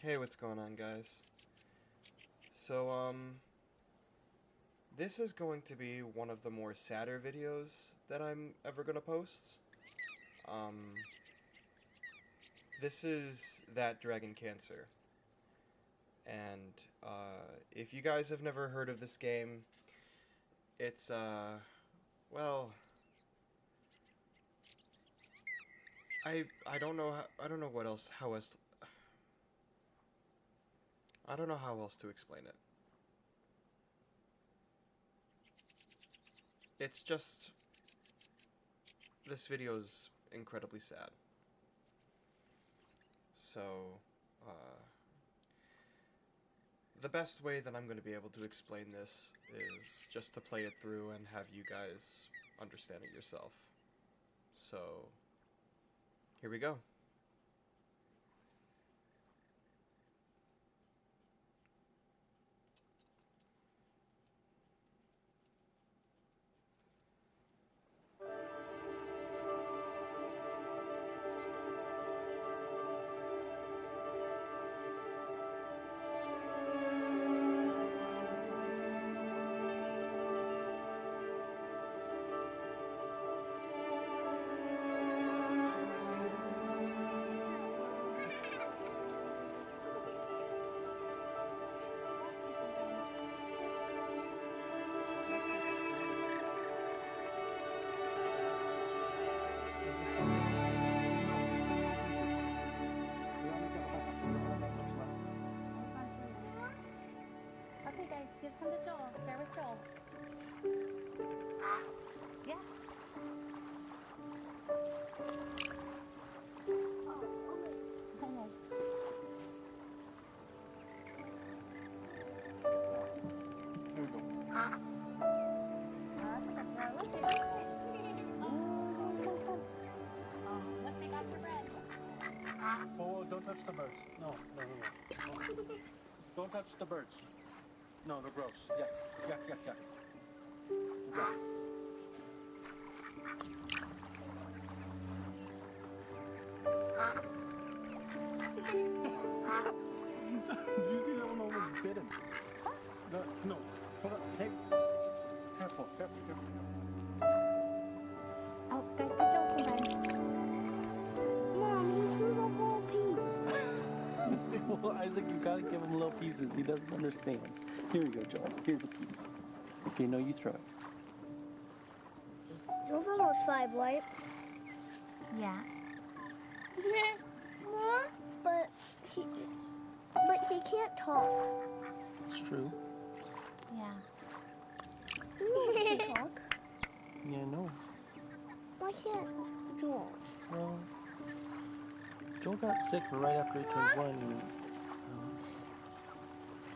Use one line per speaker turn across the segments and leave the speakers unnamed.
Hey, what's going on, guys? So, this is going to be one of the more sadder videos that I'm ever gonna post. Um, this is That Dragon Cancer. And, if you guys have never heard of this game, it's, well, I don't know I don't know what else, I don't know how else to explain it. It's just, this video is incredibly sad. So, uh, the best way that I'm going to be able to explain this is just to play it through and have you guys understand it yourself. So, here we go.
Okay, guys, give some to Joel. Share with Joel. Yeah. Almost.
Here we go.
That's okay. Well, look, they got it. Oh, look, they got your bread.
Oh, don't touch the birds. No, no, no, no. Don't touch the birds. No, they're gross. Yuck, yuck, yuck, yuck. Yuck. Did you see that one almost bit him? No, no. Hold on. Hey. Careful, careful, careful.
Oh, guys, give Joel some bread.
Mom, you threw the whole piece.
Well, Isaac, you gotta give him little pieces. He doesn't understand. Here you go, Joel. Here's a piece. Okay, no, you throw it.
Joel's almost 5, right?
Yeah.
but he, but he can't talk.
It's true.
Yeah.
He wants to talk.
Yeah, I know.
Why can't Joel?
Well, Joel got sick right after he turned 1. And,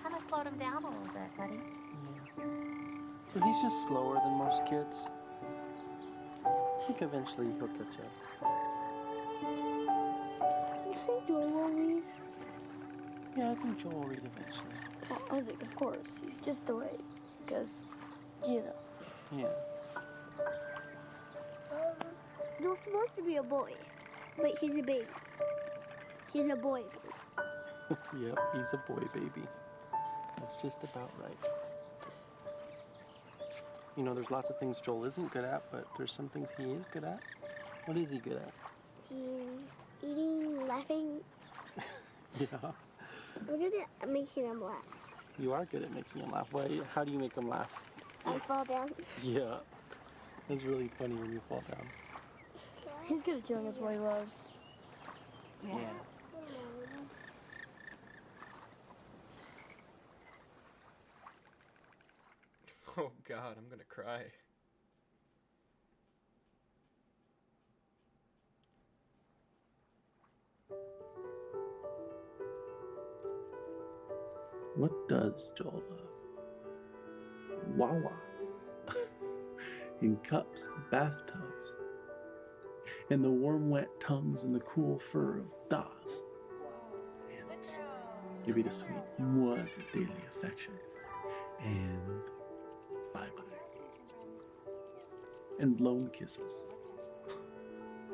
Kind of slowed him down a little bit, buddy.
yeah. So he's just slower than most kids. I think eventually he'll catch up.
You think Joel will read?
Yeah, I think Joel will read eventually.
Well, Isaac, of course. He's just away. Because, you know.
Yeah.
Joel's supposed to be a boy. But he's a baby. He's a boy.
Yep, he's a boy baby. That's just about right. You know, there's lots of things Joel isn't good at, but there's some things he is good at. What is he good at?
He's eating, laughing.
Yeah.
We're good at making him laugh.
You are good at making him laugh. How do you make him laugh?
I fall down.
Yeah. It's really funny when you fall down.
He's good at showing us what he loves.
Yeah.
Oh god, I'm gonna cry.
What does Joel love? Wawa. In cups, bathtubs, and the warm, wet tongues and the cool fur of Das. And give it a sweet was a daily affection. And bye-byes. And blown kisses.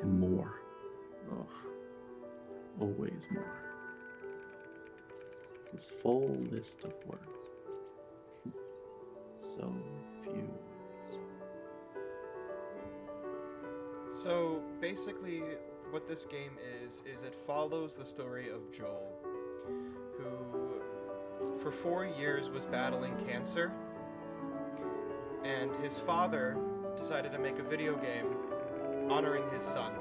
And more. Oh, always more. his full list of words. So few.
So basically, what this game is it follows the story of Joel, who for 4 years was battling cancer, and his father decided to make a video game honoring his son.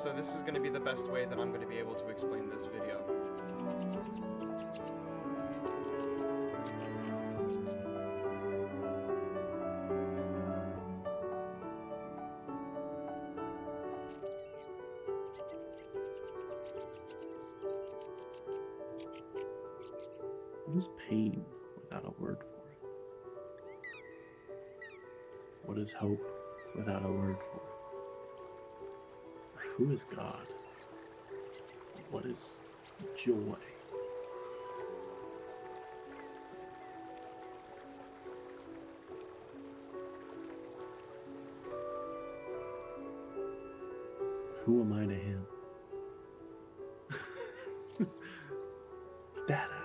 So this is going to be the best way that I'm going to be able to explain this video.
What is pain without a word for it? What is hope without a word for it? Who is God? What is joy? Who am I to him? Dada.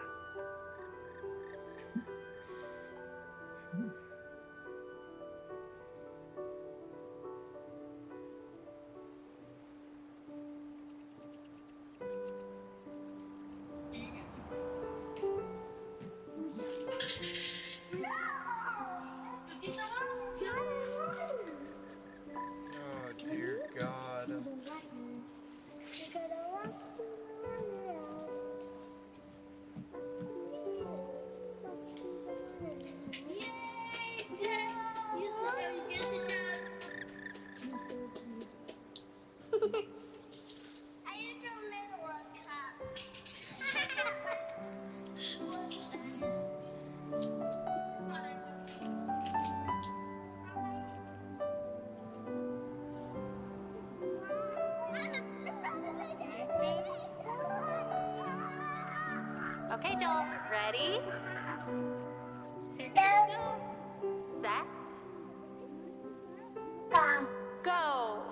Oh dear God.
Okay, Joel, ready? Set. Go.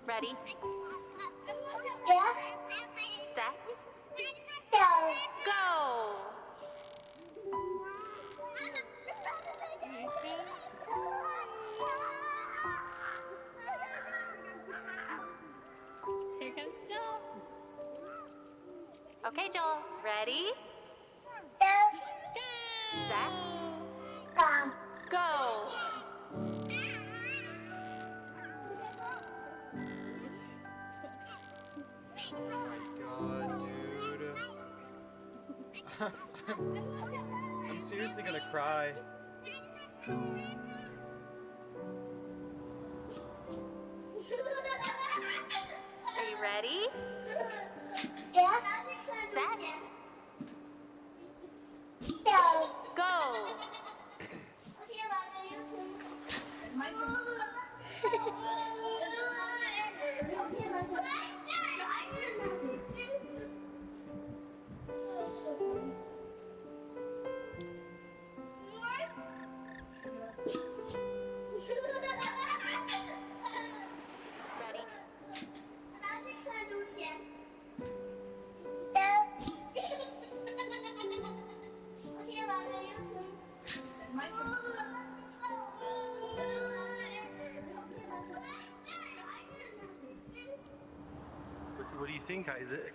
Ready? Set. Go. Here comes Joel. Okay, Joel, ready? Set. Go.
Oh my God, dude. I'm seriously gonna cry.
Are you ready? Set. Go. Ready?
What do you think, Isaac?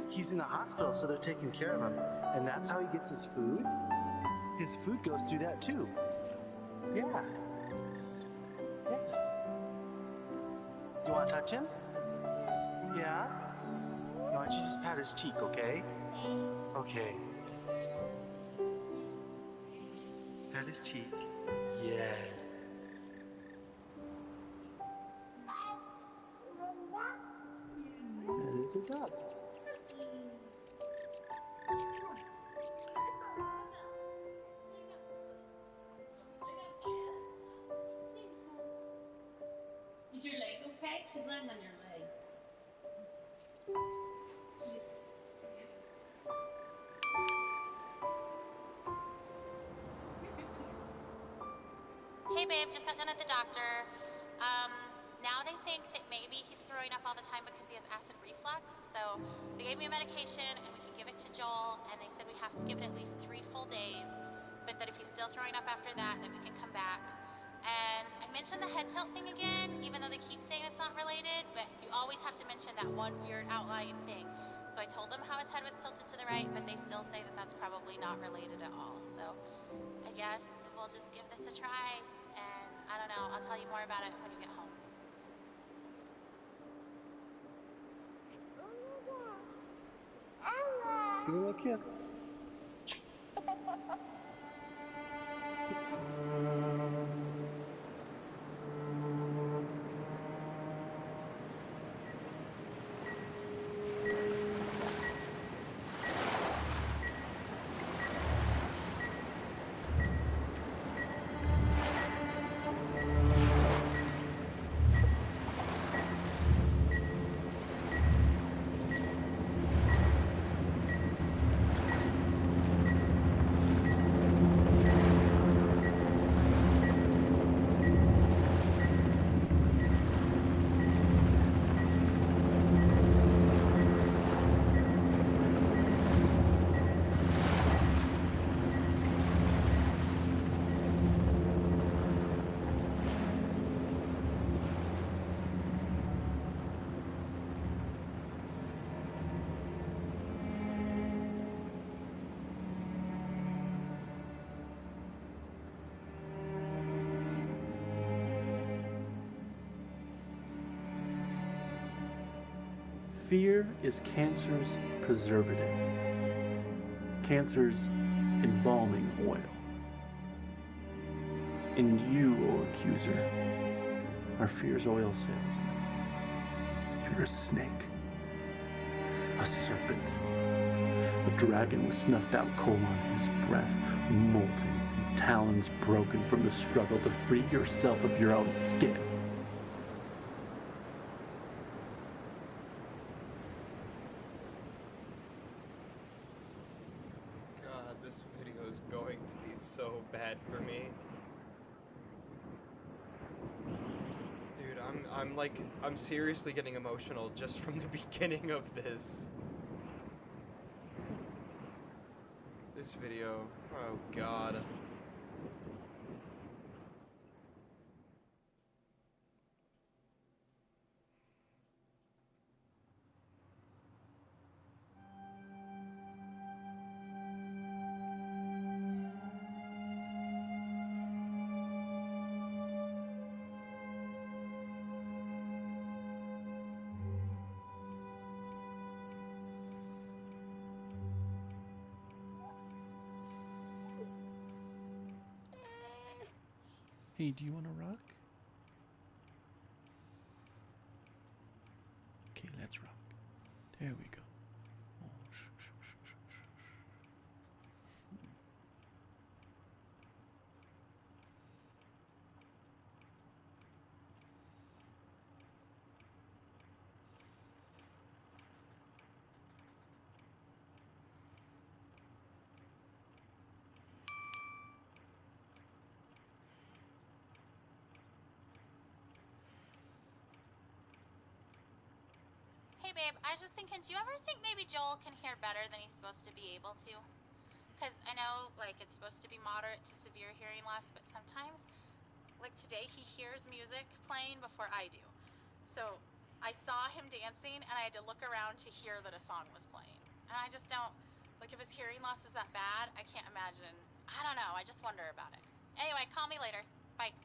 He's in the hospital, so they're taking care of him. And that's how he gets his food? His food goes through that too. Yeah. Yeah. You want to touch him? Yeah? Why don't you just pat his cheek, okay? Okay. Pat his cheek. Yes. That is a duck.
Is your leg okay? She's laying on your leg. Hey babe, just got done at the doctor. Now they think that maybe he's throwing up all the time because he has acid reflux. So they gave me a medication and we can give it to Joel, and they said we have to give it at least 3 full days, but that if he's still throwing up after that we can come back. And I mentioned the head tilt thing again, even though they keep saying it's not related, but you always have to mention that one weird outlying thing. So I told them how his head was tilted to the right, but they still say that that's probably not related at all. So I guess we'll just give this a try, and I don't know, I'll tell you more about it when you get home.
Give her a kiss.
Fear is cancer's preservative, cancer's embalming oil. And you, O accuser, are fear's oil salesman. You're a snake, a serpent, a dragon with snuffed out coal on his breath, molting, and talons broken from the struggle to free yourself of your own skin.
God, this video is going to be so bad for me. Dude, I'm seriously getting emotional just from the beginning of this. This video, oh God.
Hey, do you want to rock? Okay, let's rock. There we go. Oh, shh, shh, shh, shh, shh, shh.
Hey babe, I was just thinking, do you ever think maybe Joel can hear better than he's supposed to be able to? Because I know, like, it's supposed to be moderate to severe hearing loss, but sometimes, like today, he hears music playing before I do. So I saw him dancing, and I had to look around to hear that a song was playing. And I just don't, like, if his hearing loss is that bad, I can't imagine. I don't know, I just wonder about it. Anyway, call me later. Bye.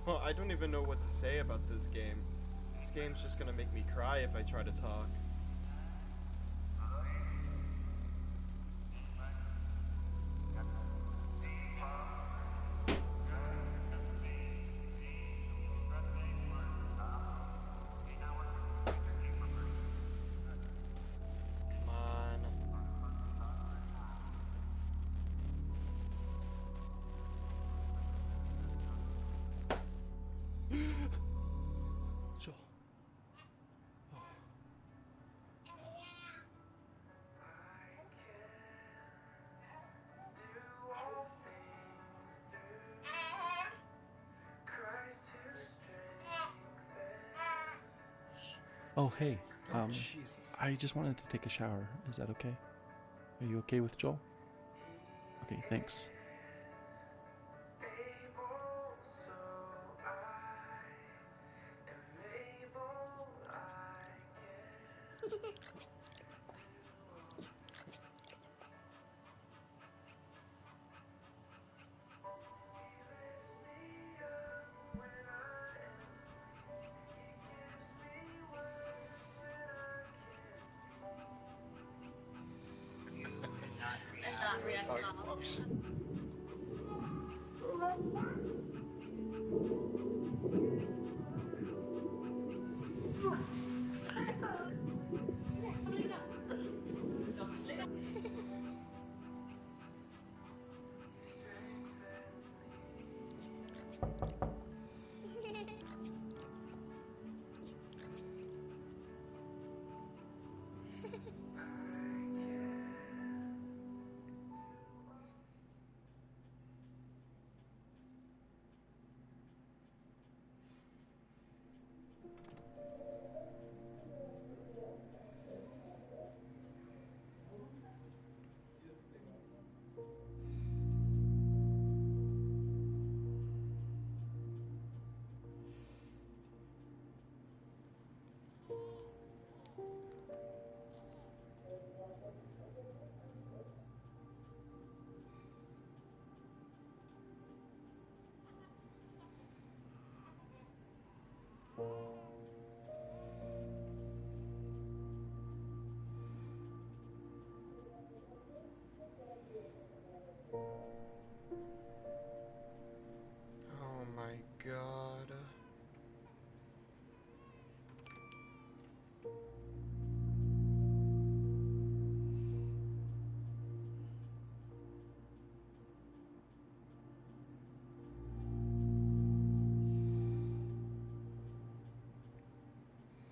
Well, I don't even know what to say about this game. This game's just gonna make me cry if I try to talk. Come on. Joel. Oh.
Oh, hey.
Oh, Jesus.
I just wanted to take a shower. Is that okay? Are you okay with Joel? Okay, thanks.
Oh my god.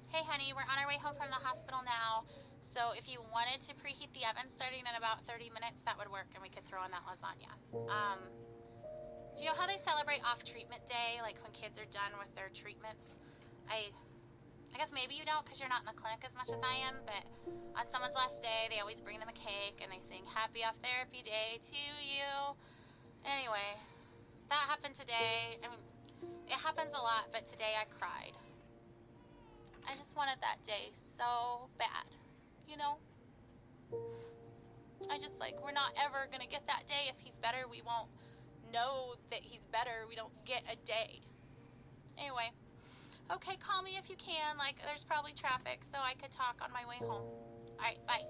Hey, honey, we're on our way home from the hospital now. So if you wanted to preheat the oven starting in about 30 minutes, that would work, and we could throw on that lasagna. Do you know how they celebrate off-treatment day, like when kids are done with their treatments? I guess maybe you don't because you're not in the clinic as much as I am, but on someone's last day, they always bring them a cake and they sing Happy Off Therapy Day to you. Anyway, that happened today. I mean, it happens a lot, but today I cried. I just wanted that day so bad, you know? I just we're not ever gonna get that day. If he's better, we won't know that he's better. We don't get a day. Anyway, okay, call me if you can. There's probably traffic, so I could talk on my way home. All right, bye.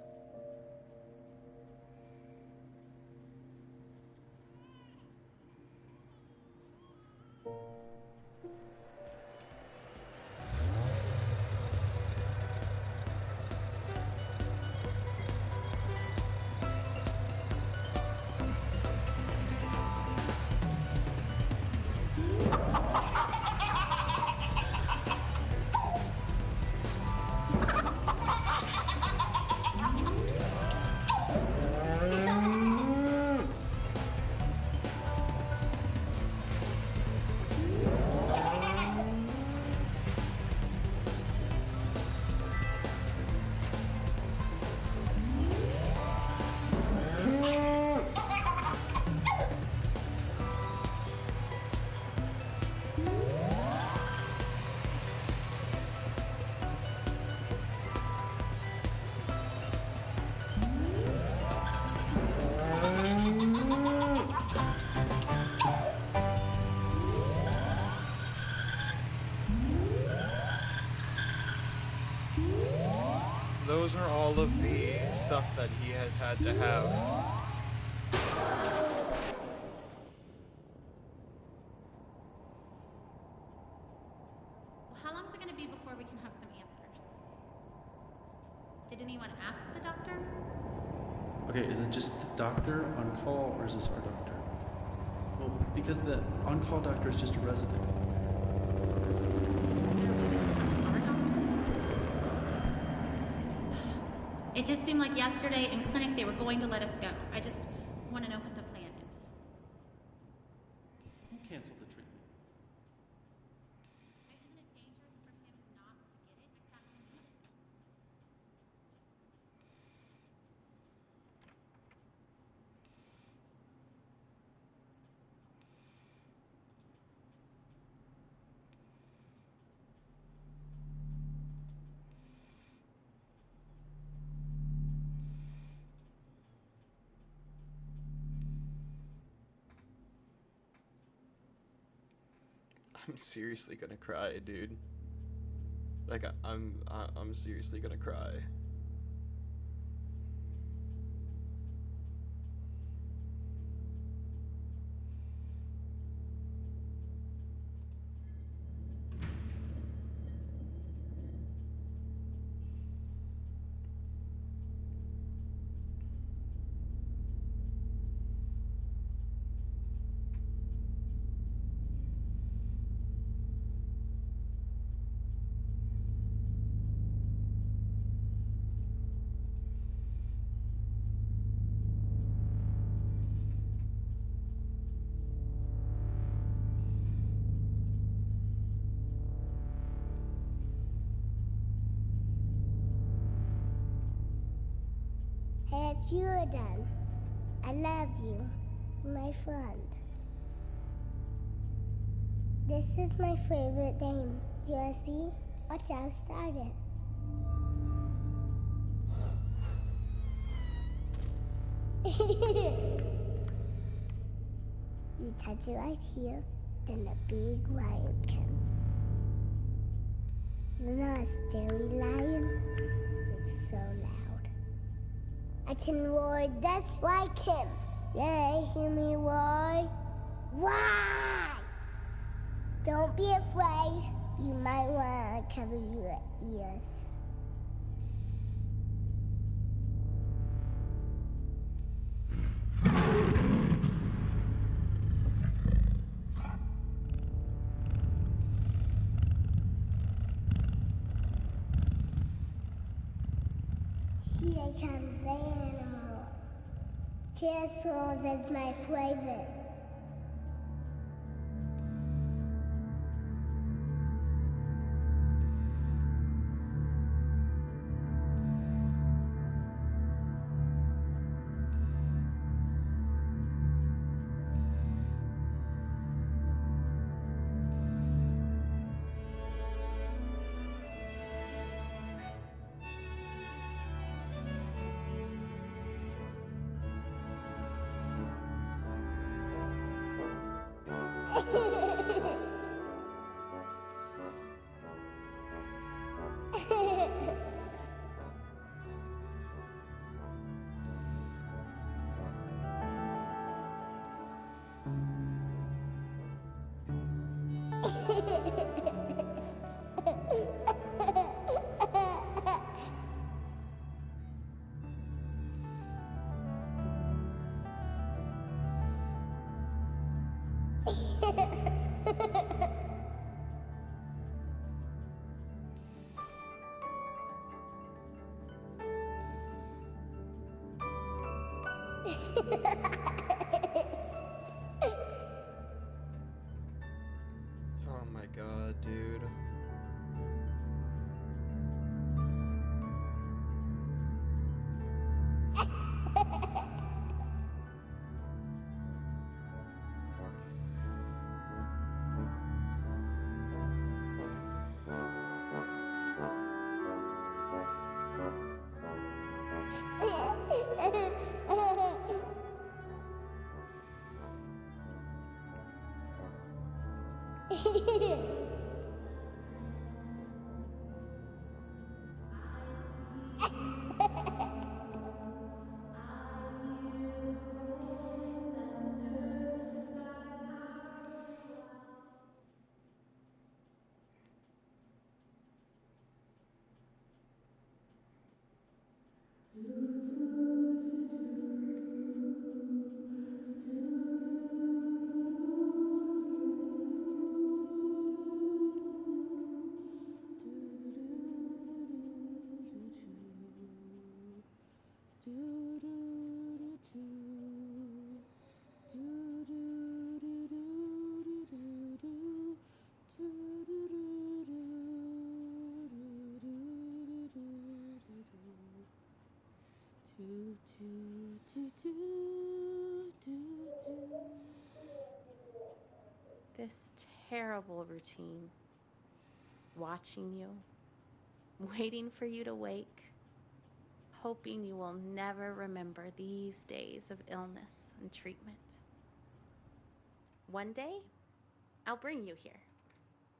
those are all of the stuff that he has had to have.
Well, how long is it going to be before we can have some answers? Did anyone ask the doctor?
Okay, is it just the doctor on call, or is this our doctor? Well, because the on-call doctor is just a resident.
It just seemed like yesterday in clinic they were going to let us go. I just want to know what the plan is.
Who canceled the treatment?
Isn't it dangerous for him not to get it? I thought he needed it.
I'm seriously gonna cry, dude. Like I'm seriously gonna cry.
Hey, it's you again. I love you, my friend. This is my favorite game. Do you want to see? Watch how I started. You touch it right here, then the big lion comes. You know a scary lion? It's so loud. I can roar just like him. Yeah, hear me roar? Why? Don't be afraid. You might want to cover your ears. Here comes the animals. Pterosaurs is my favorite.
Oh my god, dude.
This terrible routine, watching you, waiting for you to wake, hoping you will never remember these days of illness and treatment. One day, I'll bring you here,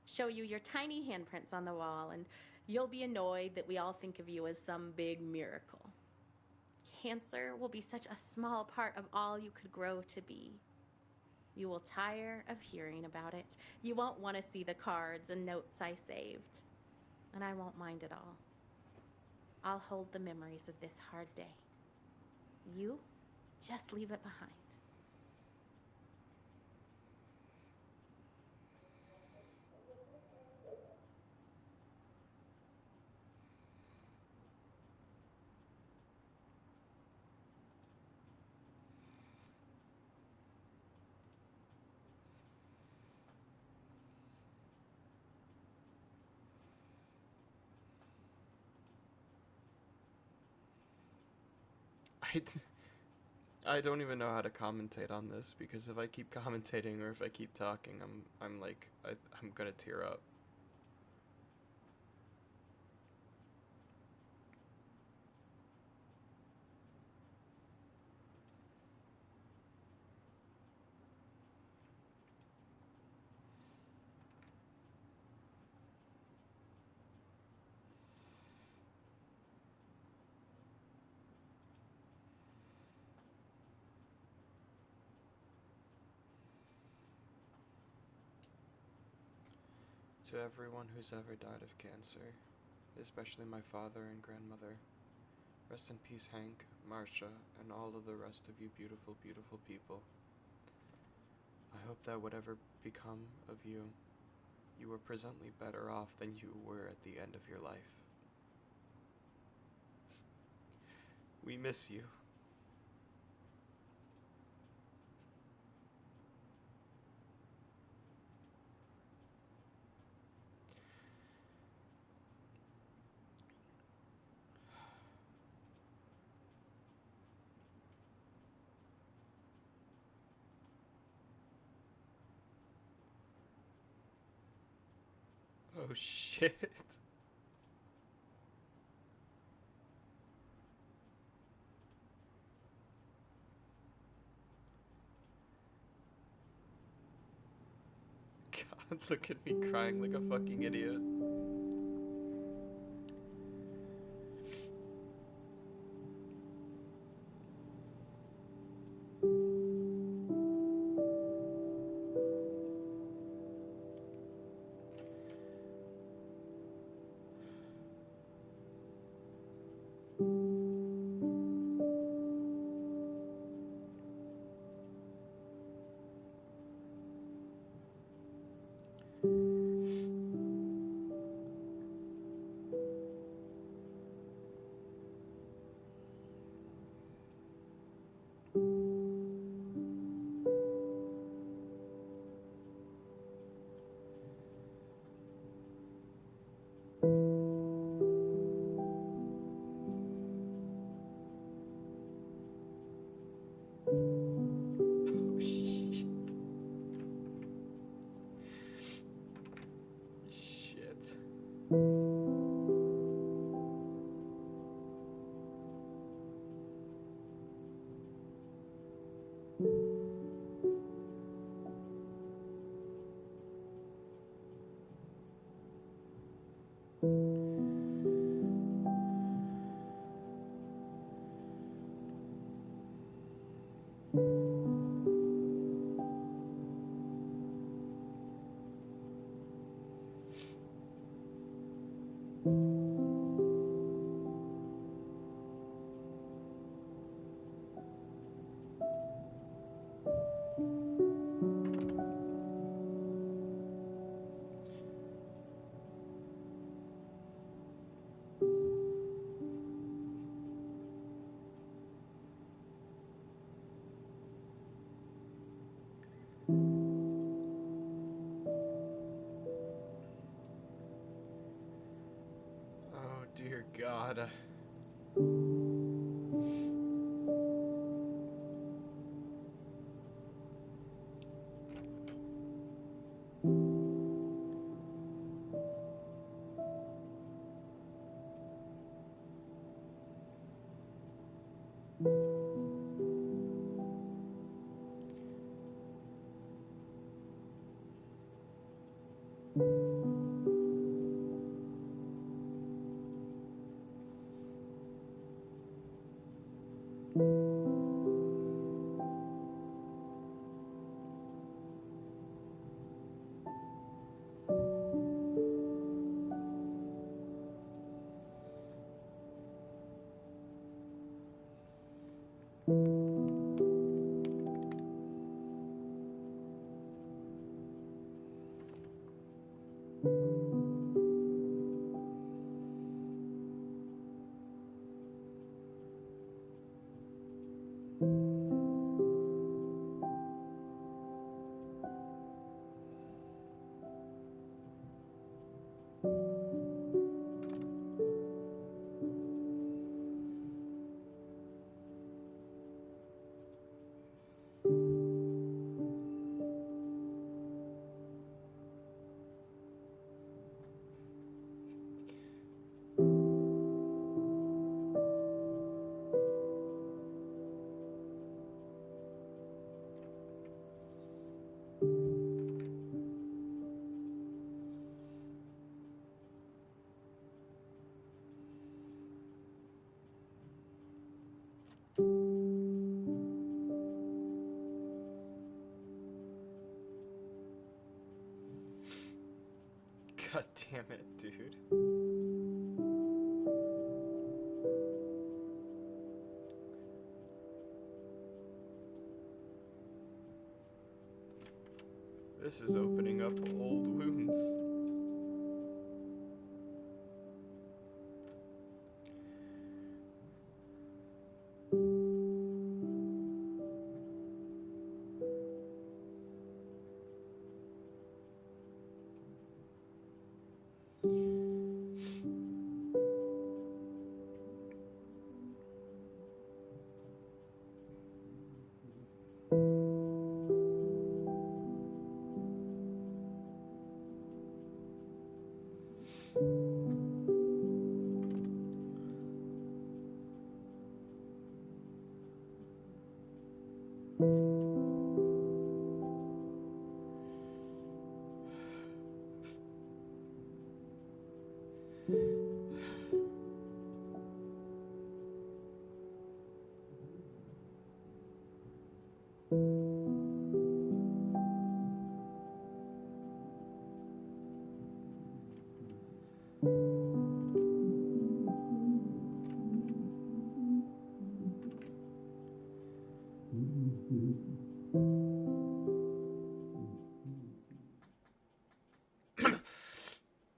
show you your tiny handprints on the wall, and you'll be annoyed that we all think of you as some big miracle. Cancer will be such a small part of all you could grow to be. You will tire of hearing about it. You won't want to see the cards and notes I saved. And I won't mind at all. I'll hold the memories of this hard day. You just leave it behind.
I don't even know how to commentate on this, because if I keep commentating or if I keep talking, I'm like I'm gonna tear up. To everyone who's ever died of cancer, especially my father and grandmother, rest in peace, Hank, Marcia, and all of the rest of you beautiful, beautiful people. I hope that whatever become of you, you are presently better off than you were at the end of your life. We miss you. Oh shit. God, look at me crying like a fucking idiot. Oh shit. Shit. Oh dear God. God damn it, dude. This is opening up old wounds.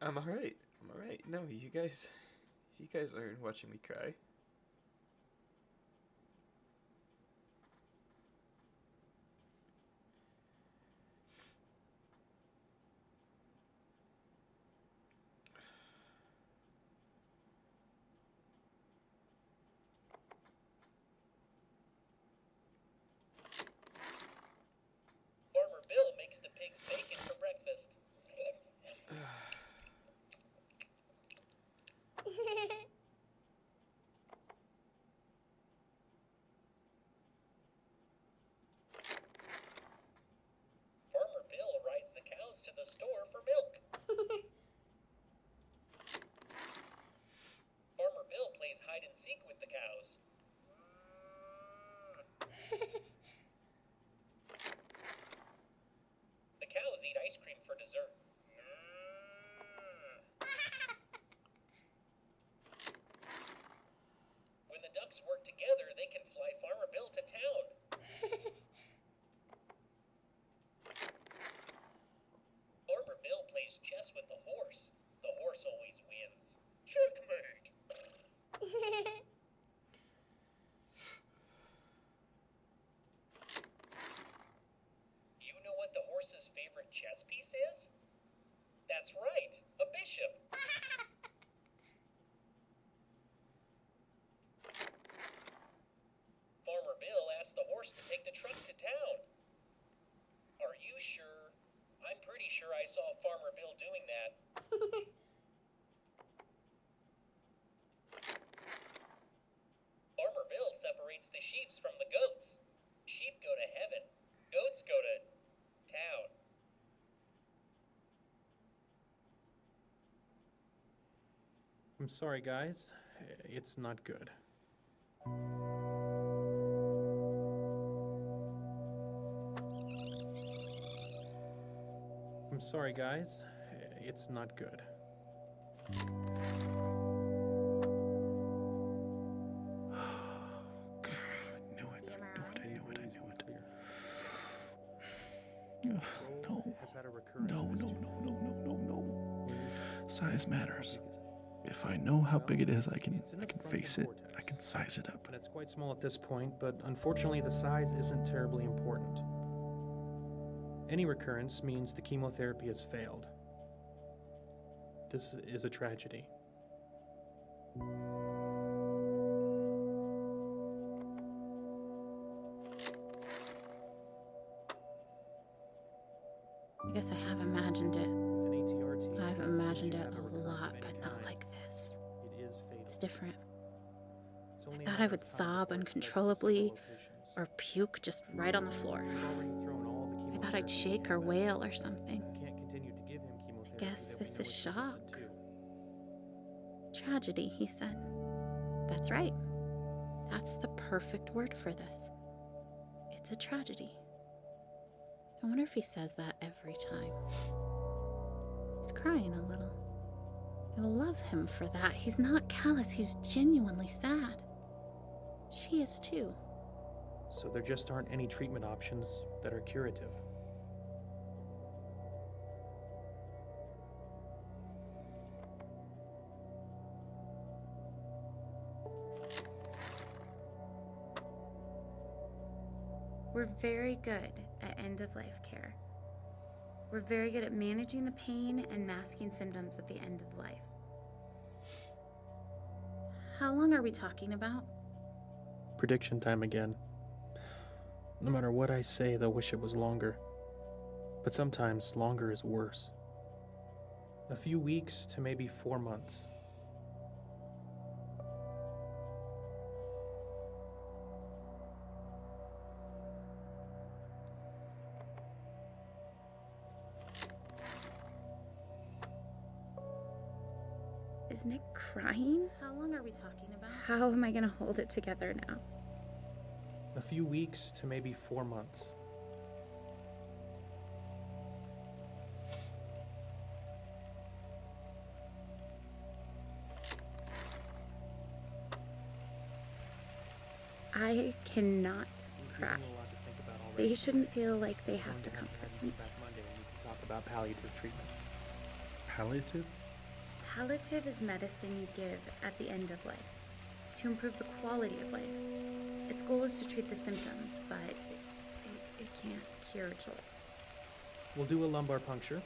I'm alright. I'm alright. No, you guys aren't watching me cry.
Farmer Bill makes the pigs bacon for breakfast. Farmer Bill rides the cows to the store for milk. Farmer Bill plays hide and seek with the cows. The cows eat ice cream for dessert. When the ducks work together, they can fly Farmer Bill to town. Farmer Bill plays chess with the horse. The horse always wins. Checkmate. You know what the horse's favorite chess piece is? That's right, a bishop. Farmer Bill asked the horse to take the truck to town. Are you sure? I'm pretty sure I saw Farmer Bill doing that. Farmer Bill separates the sheep from the goats. Sheep go to heaven. Goats go to town.
I'm sorry, guys. It's not good. I'm sorry, guys. It's not good.
No.
Has had a recurrence.
No. Size matters. If I know how big it is, I can face it. I can size it up.
And it's quite small at this point, but unfortunately the size isn't terribly important. Any recurrence means the chemotherapy has failed. This is a tragedy.
I guess I have imagined it.
With an ATRT,
I've
since
imagined
you
it
have
a
recurrence
lot,
of any
but not
kind,
like this.
it is fatal.
It's different.
It's only
I
a
thought
matter
I
of
would
time
sob
before it spreads to
uncontrollably
several locations.
or puke just right on the floor.
We've already thrown all the
I thought I'd
chemotherapy
shake
we
or
have
wail
at
or
it.
something.
We can't continue to give him chemotherapy
guess
that we
this
know
is
he's
shock.
resistant to.
Tragedy, he said. That's right. That's the perfect word for this. It's a tragedy. I wonder if he says that every time. He's crying a little. I love him for that. He's not callous, he's genuinely sad. She is too.
So there just aren't any treatment options that are curative.
We're very good at end-of-life care. We're very good at managing the pain and masking symptoms at the end of life.
How long are we talking about?
Prediction time again. No matter what I say, they'll wish it was longer. But sometimes longer is worse. A few weeks to maybe 4 months.
Is Nick crying?
How long are we talking about?
How am I gonna hold it together now?
A few weeks to maybe 4 months.
I cannot cry. They shouldn't feel like they have to comfort me.
Back Monday and we can talk about palliative treatment.
Palliative?
Palliative is medicine you give at the end of life to improve the quality of life. Its goal is to treat the symptoms, but it can't cure Joel.
We'll do a lumbar puncture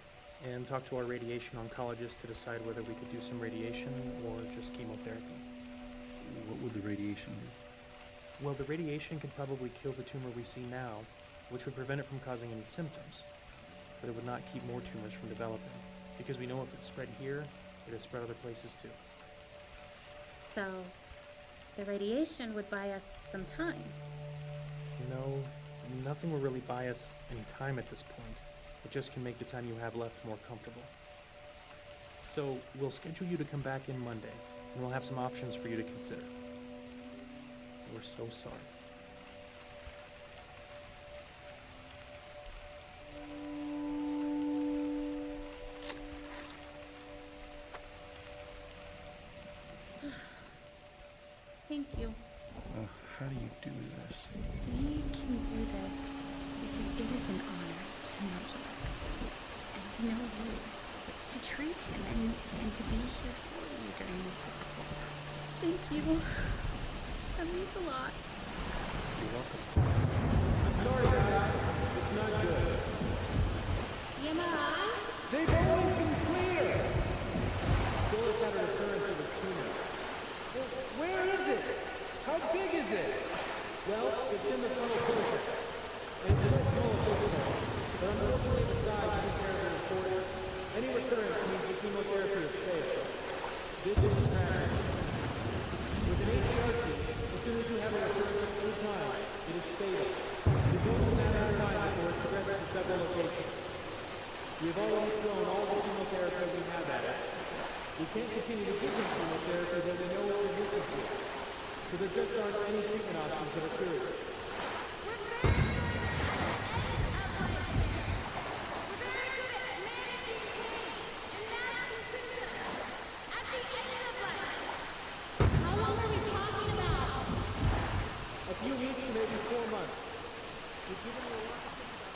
and talk to our radiation oncologist to decide whether we could do some radiation or just chemotherapy.
What would the radiation do?
Well, the radiation could probably kill the tumor we see now, which would prevent it from causing any symptoms, but it would not keep more tumors from developing, because we know if it spread here, it has spread other places too.
So, the radiation would buy us some time.
No, nothing will really buy us any time at this point. It just can make the time you have left more comfortable. So, we'll schedule you to come back in Monday, and we'll have some options for you to consider. We're so sorry.
Thank you.
How do you do this?
We can do this because it is an honor to know Joel and to know you, to treat him and to be here for you during this difficult time. Thank you. That means a lot.
You're welcome. I'm sorry, guys. It's not good.
EMI?
They've always been clear! Joel has had a recurrence of a tumor. Where is it? How big is it? Well, it's in the frontal closure. And it's quite small at this point. But unfortunately, the size isn't terribly important. Any recurrence means the chemotherapy is failed. This is tragic. With an ATRT, as soon as you have a recurrence of any kind, it is fatal. It is only a matter of time before it spreads to several locations. We have already thrown all the chemotherapy we have at it. We can't continue to give him chemotherapy that we know is resistant to. So there just aren't any treatment options that are curative. A few weeks to maybe 4 months. We've given you a lot to think about.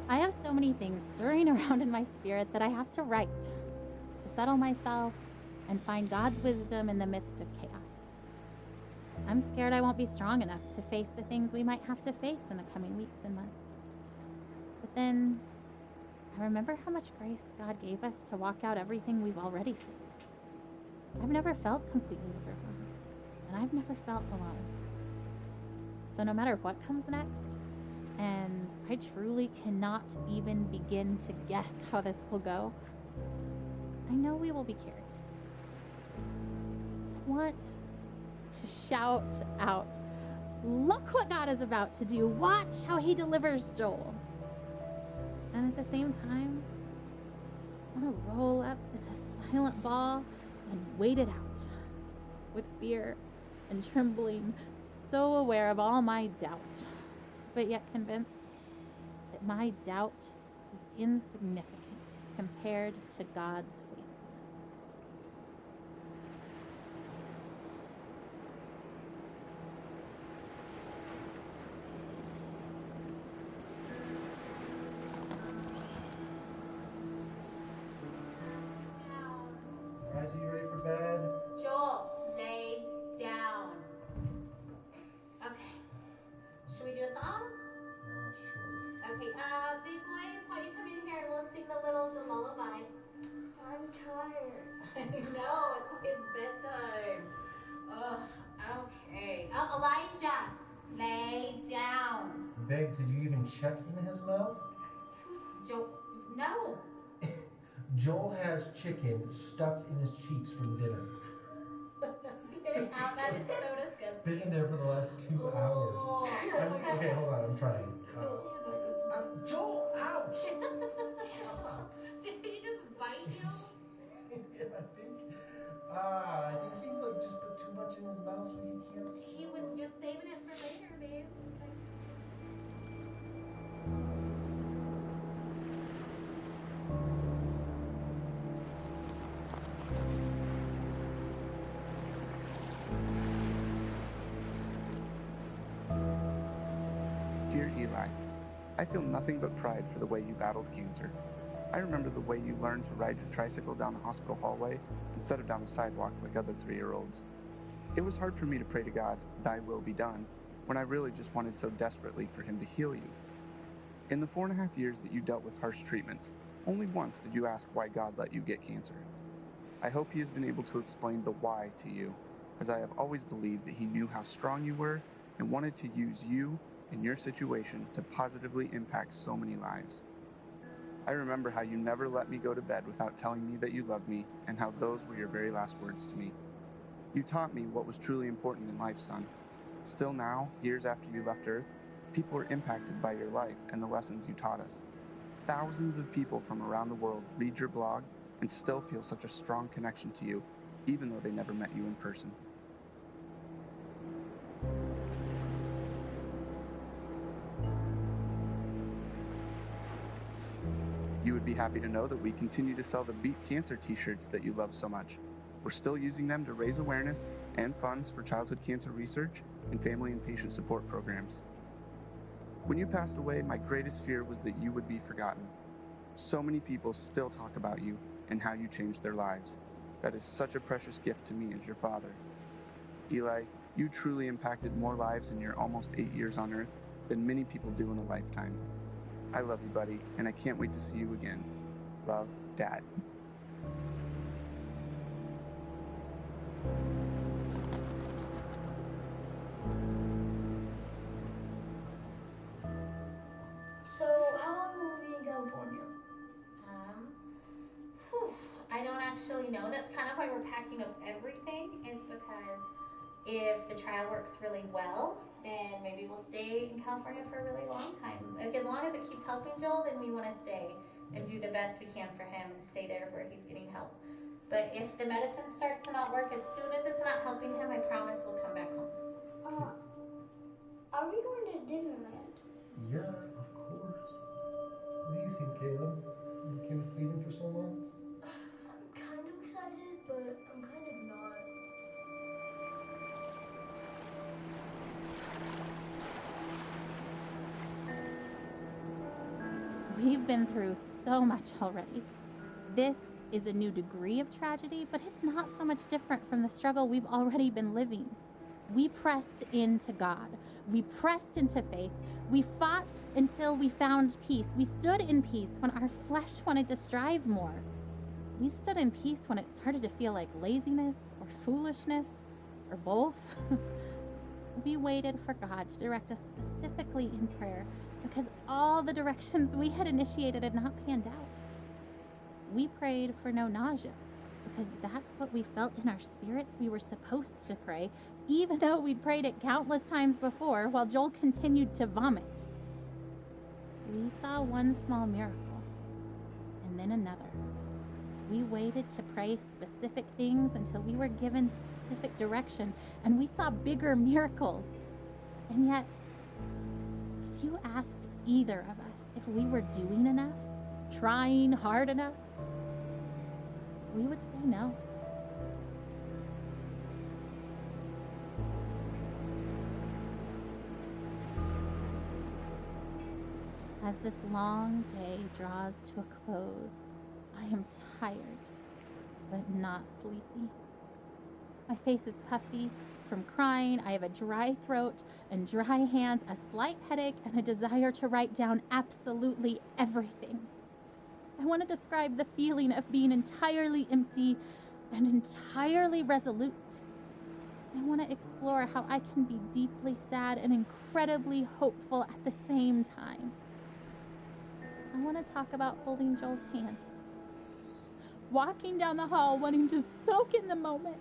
I have so many things stirring around in my spirit that I have to write to settle myself and find God's wisdom in the midst of chaos. I'm scared I won't be strong enough to face the things we might have to face in the coming weeks and months. But then I remember how much grace God gave us to walk out everything we've already faced. I've never felt completely overwhelmed, and I've never felt alone. So no matter what comes next, and I truly cannot even begin to guess how this will go, I know we will be carried. I want to shout out, look what God is about to do. Watch how he delivers Joel. And at the same time, I want to roll up in a silent ball and wait it out with fear and trembling, so aware of all my doubt, but yet convinced that my doubt is insignificant compared to God's faithfulness.
Guys, are you ready for bed?
Joel, lay down. Okay. Should we do a song?
Sure.
Okay, big boys, why don't you come in here and we'll sing the littles a lullaby.
I'm tired.
I know, it's bedtime. Ugh, okay. Oh, Elijah, lay down.
Babe, did you even check in his mouth?
Who's Joel? No.
Joel has chicken stuffed in his cheeks from dinner.
Get it out, that is so disgusting.
Been in there for the last 2 hours.
Oh.
Okay, hold on, I'm trying. Joel, ouch! Stop.
Did he just bite you?
Yeah, I think he like just put too much in his mouth so he can't.
He was just saving it for later, babe.
Dear Eli, I feel nothing but pride for the way you battled cancer. I remember the way you learned to ride your tricycle down the hospital hallway instead of down the sidewalk like other 3-year-olds. It was hard for me to pray to God, "Thy will be done," when I really just wanted so desperately for him to heal you. In the 4.5 years that you dealt with harsh treatments, only once did you ask why God let you get cancer. I hope he has been able to explain the why to you, as I have always believed that he knew how strong you were and wanted to use you and your situation to positively impact so many lives. I remember how you never let me go to bed without telling me that you loved me, and how those were your very last words to me. You taught me what was truly important in life, son. Still now, years after you left Earth, people are impacted by your life and the lessons you taught us. Thousands of people from around the world read your blog and still feel such a strong connection to you, even though they never met you in person. You would be happy to know that we continue to sell the Beat Cancer t-shirts that you love so much. We're still using them to raise awareness and funds for childhood cancer research and family and patient support programs. When you passed away, my greatest fear was that you would be forgotten. So many people still talk about you and how you changed their lives. That is such a precious gift to me as your father. Eli, you truly impacted more lives in your almost 8 years on Earth than many people do in a lifetime. I love you, buddy, and I can't wait to see you again. Love, Dad.
So, how long will we be in California?
I don't actually know. That's kind of why we're packing up everything, is because if the trial works really well, then maybe we'll stay in California for a really long time. Like, as long as it keeps helping Joel, then we want to stay and do the best we can for him and stay there where he's getting help. But if the medicine starts to not work, as soon as it's not helping him, I promise we'll come back home.
Are we going to Disneyland?
Yeah, of course. What do you think, Caleb? You okay with leaving for so long?
I'm kind of excited, but I'm kind of not.
We've been through so much already. This is a new degree of tragedy, but it's not so much different from the struggle we've already been living. We pressed into God. We pressed into faith. We fought until we found peace. We stood in peace when our flesh wanted to strive more. We stood in peace when it started to feel like laziness or foolishness or both. We waited for God to direct us specifically in prayer because all the directions we had initiated had not panned out. We prayed for no nausea because that's what we felt in our spirits we were supposed to pray, even though we'd prayed it countless times before while Joel continued to vomit. We saw one small miracle and then another. We waited to pray specific things until we were given specific direction, and we saw bigger miracles. And yet, if you asked either of us if we were doing enough, trying hard enough, we would say no. As this long day draws to a close, I am tired, but not sleepy. My face is puffy from crying. I have a dry throat and dry hands, a slight headache, and a desire to write down absolutely everything. I want to describe the feeling of being entirely empty and entirely resolute. I want to explore how I can be deeply sad and incredibly hopeful at the same time. I want to talk about holding Joel's hand, walking down the hall wanting to soak in the moment,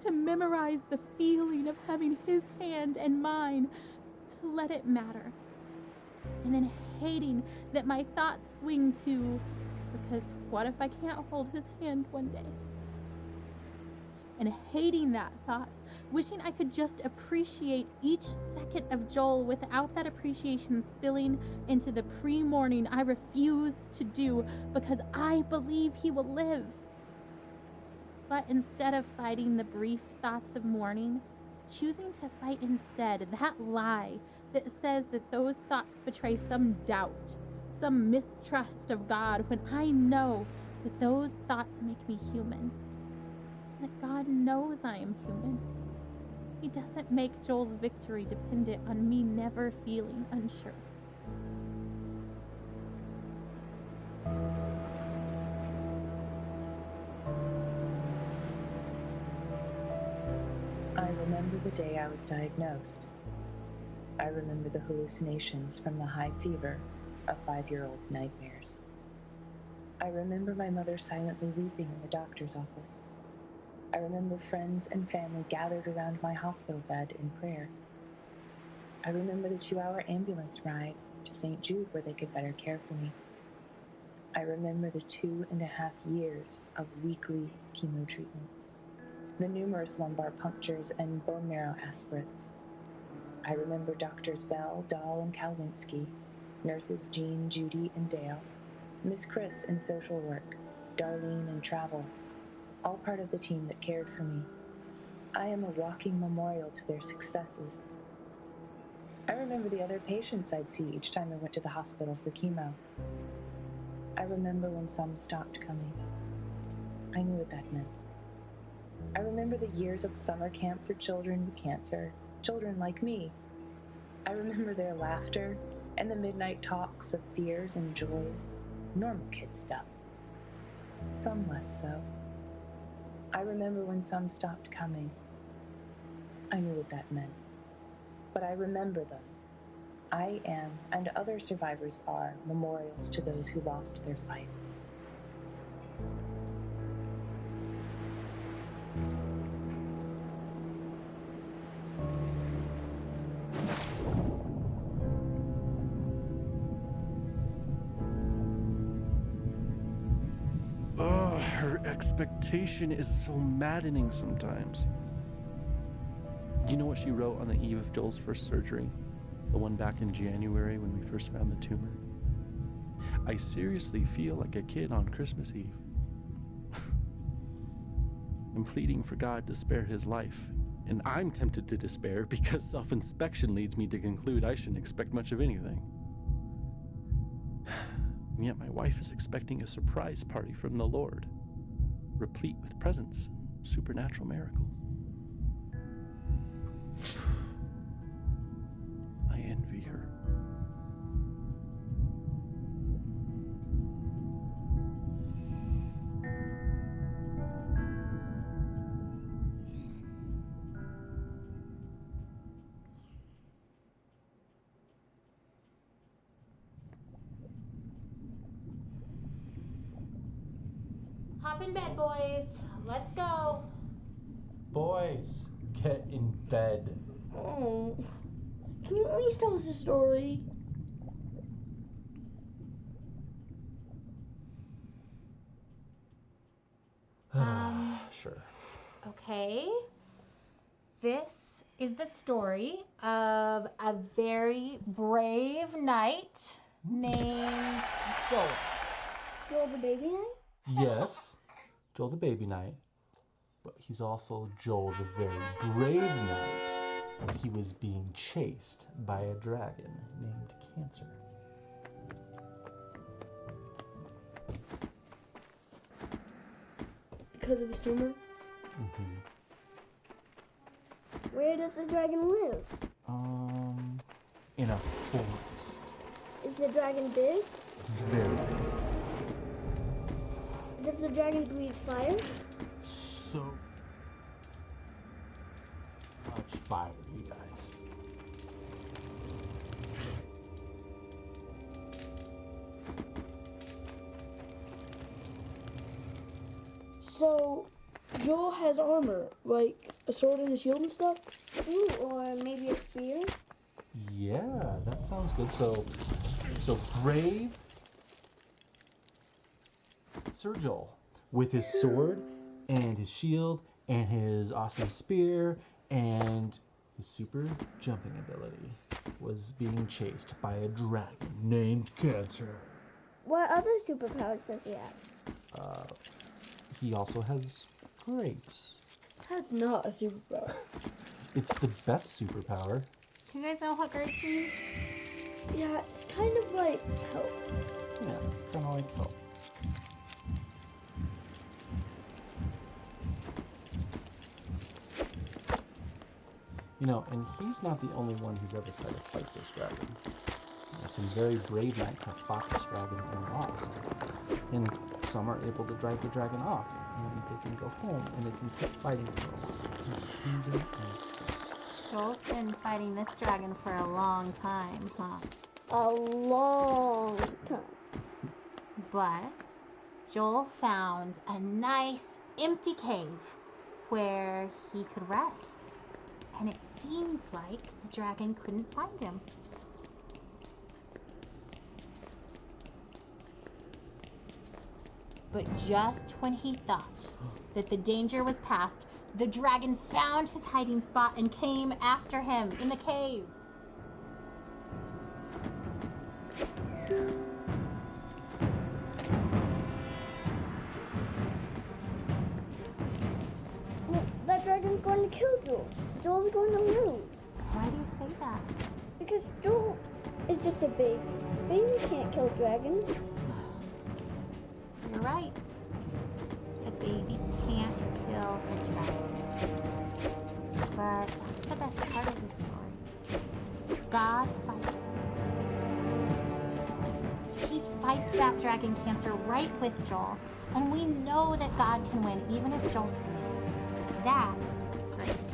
to memorize the feeling of having his hand and mine, to let it matter, and then hating that my thoughts swing to, because what if I can't hold his hand one day? And hating that thought, wishing I could just appreciate each second of Joel without that appreciation spilling into the pre-morning I refuse to do because I believe he will live. But instead of fighting the brief thoughts of mourning, choosing to fight instead that lie that says that those thoughts betray some doubt, some mistrust of God, when I know that those thoughts make me human, that God knows I am human. He doesn't make Joel's victory dependent on me never feeling unsure.
I remember the day I was diagnosed. I remember the hallucinations from the high fever of 5-year-old's nightmares. I remember my mother silently weeping in the doctor's office. I remember friends and family gathered around my hospital bed in prayer. I remember the 2-hour ambulance ride to St. Jude where they could better care for me. I remember the 2.5 years of weekly chemo treatments, the numerous lumbar punctures and bone marrow aspirates. I remember Doctors Bell, Dahl, and Kalwinsky, nurses Jean, Judy, and Dale, Miss Chris in social work, Darlene in travel, all part of the team that cared for me. I am a walking memorial to their successes. I remember the other patients I'd see each time I went to the hospital for chemo. I remember when some stopped coming. I knew what that meant. I remember the years of summer camp for children with cancer, children like me. I remember their laughter and the midnight talks of fears and joys, normal kid stuff. Some less so. I remember when some stopped coming. I knew what that meant. But I remember them. I am, and other survivors are, memorials to those who lost their fights.
Her expectation is so maddening sometimes. You know what she wrote on the eve of Joel's first surgery? The one back in January when we first found the tumor? I seriously feel like a kid on Christmas Eve. I'm pleading for God to spare his life, and I'm tempted to despair because self-inspection leads me to conclude I shouldn't expect much of anything. And yet my wife is expecting a surprise party from the Lord, replete with presents and supernatural miracles. I envy her.
Hop in bed, boys. Let's go.
Boys, get in bed.
Oh, can you at least tell us a story?
Sure.
Okay. This is the story of a very brave knight named Joel.
Joel the baby knight?
Yes, Joel the baby knight, but he's also Joel the very brave knight, and he was being chased by a dragon named Cancer.
Because of his tumor?
Mm-hmm.
Where does the dragon live?
In a forest.
Is the dragon big?
Very big.
Does the dragon breathe fire?
So much fire, you guys.
So, Joel has armor, like a sword and a shield and stuff? Ooh, or maybe a spear?
Yeah, that sounds good. So brave Sir Joel, with his sword and his shield and his awesome spear and his super jumping ability, was being chased by a dragon named Cancer.
What other superpowers does he have?
He also has grace.
That's not a superpower.
It's the best superpower.
Do you guys know what grace means?
Yeah, it's kind of like help.
Yeah, it's kind of like help. You know, and he's not the only one who's ever tried to fight this dragon. Some very brave knights have fought this dragon and lost. And some are able to drive the dragon off, and they can go home, and they can keep fighting for a while. Kingdom is
Joel's been fighting this dragon for a long time, huh?
A long time.
But Joel found a nice empty cave where he could rest. And it seemed like the dragon couldn't find him. But just when he thought that the danger was past, the dragon found his hiding spot and came after him in the cave.
Well, that dragon's going to kill Joel. Joel's going to lose.
Why do you say that?
Because Joel is just a baby. Baby can't kill a dragon.
You're right. A baby can't kill a dragon. But that's the best part of the story. God fights. So he fights that dragon cancer right with Joel. And we know that God can win even if Joel can't. That's grace.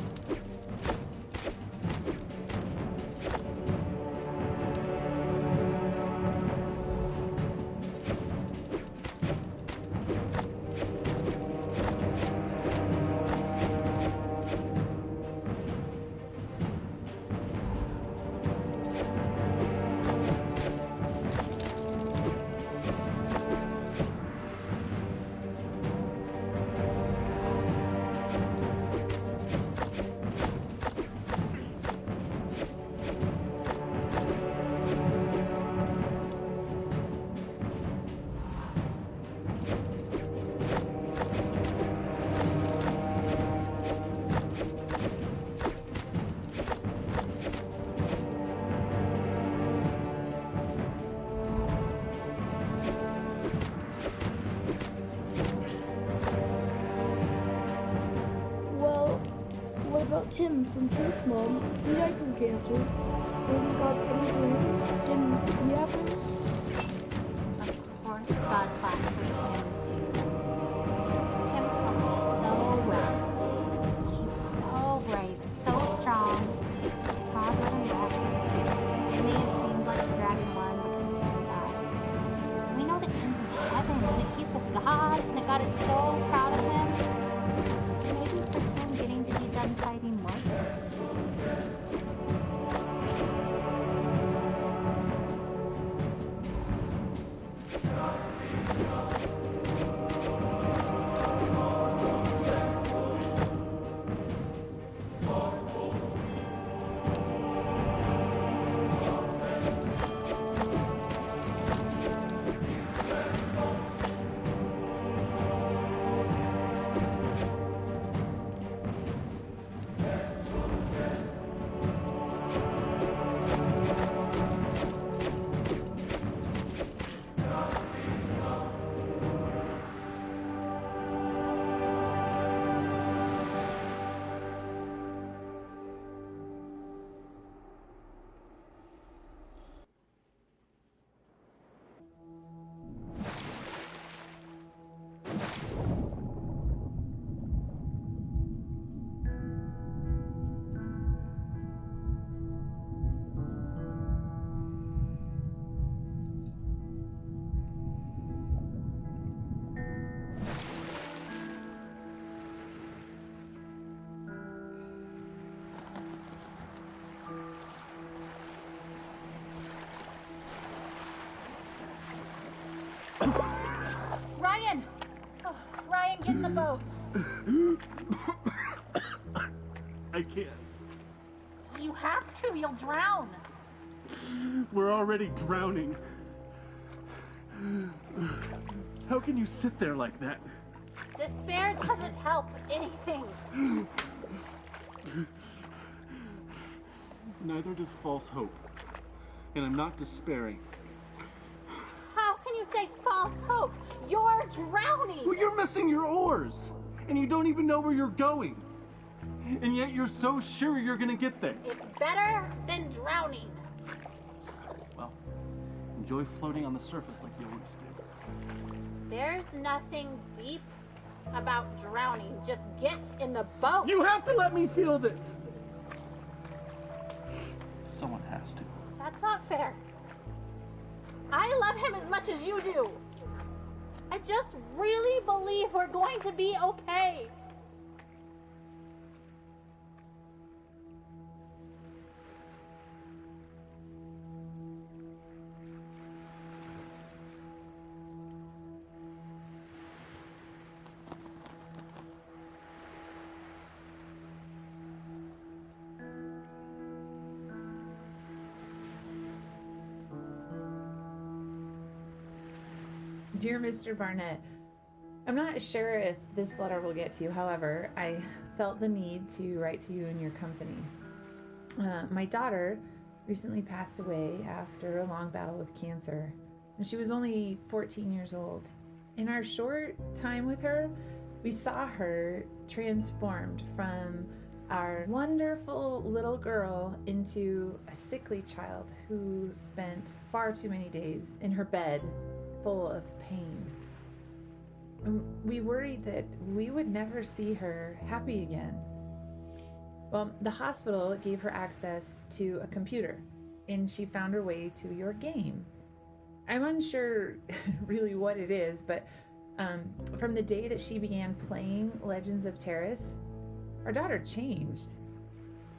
Tim from Church Mom, he died from cancer. Wasn't God fighting for him? Didn't he happen?
Of course God fought for Tim too. Tim fought so well. And he was so brave and so strong. God let him rest. It may have seemed like the dragon won because Tim died. We know that Tim's in heaven and that he's with God and that God is so proud of him. So maybe for Tim getting to be done fighting was Ryan! Oh, Ryan, get in the boat.
I can't.
You have to, you'll drown.
We're already drowning. How can you sit there like that?
Despair doesn't help anything.
Neither does false hope. And I'm not despairing.
How can you say false hope? You're drowning.
Well, you're missing your oars. And you don't even know where you're going. And yet you're so sure you're gonna get there.
It's better than drowning.
Well, enjoy floating on the surface like you always do.
There's nothing deep about drowning. Just get in the boat.
You have to let me feel this. Someone has to.
That's not fair. I love him as much as you do.
I just really believe we're going to be okay.
Dear Mr. Barnett, I'm not sure if this letter will get to you. However, I felt the need to write to you in your company. My daughter recently passed away after a long battle with cancer, and she was only 14 years old. In our short time with her, we saw her transformed from our wonderful little girl into a sickly child who spent far too many days in her bed full of pain. We worried that we would never see her happy again. Well, the hospital gave her access to a computer, and she found her way to your game. I'm unsure really what it is, but from the day that she began playing Legends of Terrace, our daughter changed.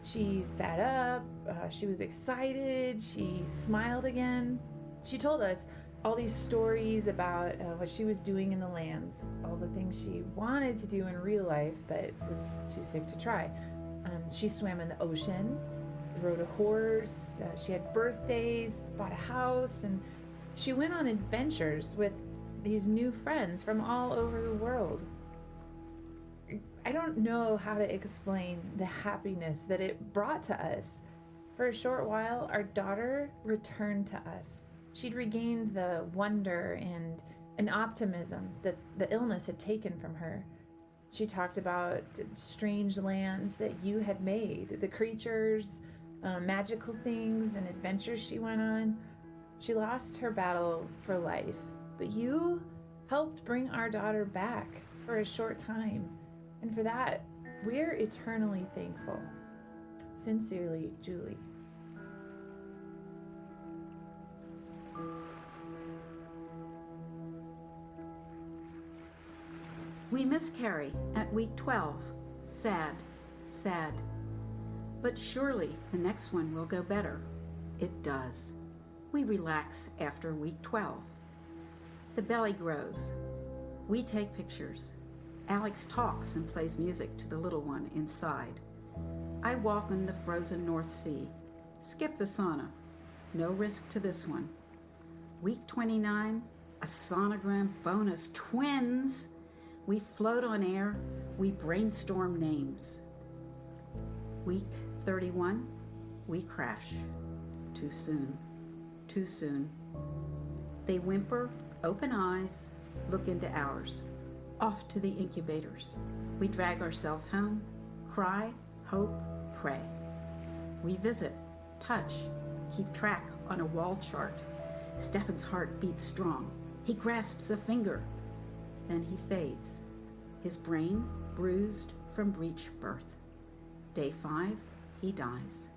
She sat up, she was excited, she smiled again. She told us all these stories about what she was doing in the lands, all the things she wanted to do in real life but was too sick to try. She swam in the ocean, rode a horse, she had birthdays, bought a house, and she went on adventures with these new friends from all over the world. I don't know how to explain the happiness that it brought to us. For a short while, our daughter returned to us. She'd regained the wonder and an optimism that the illness had taken from her. She talked about the strange lands that you had made, the creatures, magical things, and adventures she went on. She lost her battle for life, but you helped bring our daughter back for a short time. And for that, we're eternally thankful. Sincerely, Julie.
We miss Carrie at week 12. Sad, sad. But surely the next one will go better. It does. We relax after week 12. The belly grows. We take pictures. Alex talks and plays music to the little one inside. I walk on the frozen North Sea. Skip the sauna. No risk to this one. Week 29, a sonogram bonus. Twins! We float on air, we brainstorm names. Week 31, we crash. Too soon, too soon. They whimper, open eyes, look into ours. Off to the incubators. We drag ourselves home, cry, hope, pray. We visit, touch, keep track on a wall chart. Stefan's heart beats strong. He grasps a finger. Then he fades, his brain bruised from breech birth. Day 5, he dies.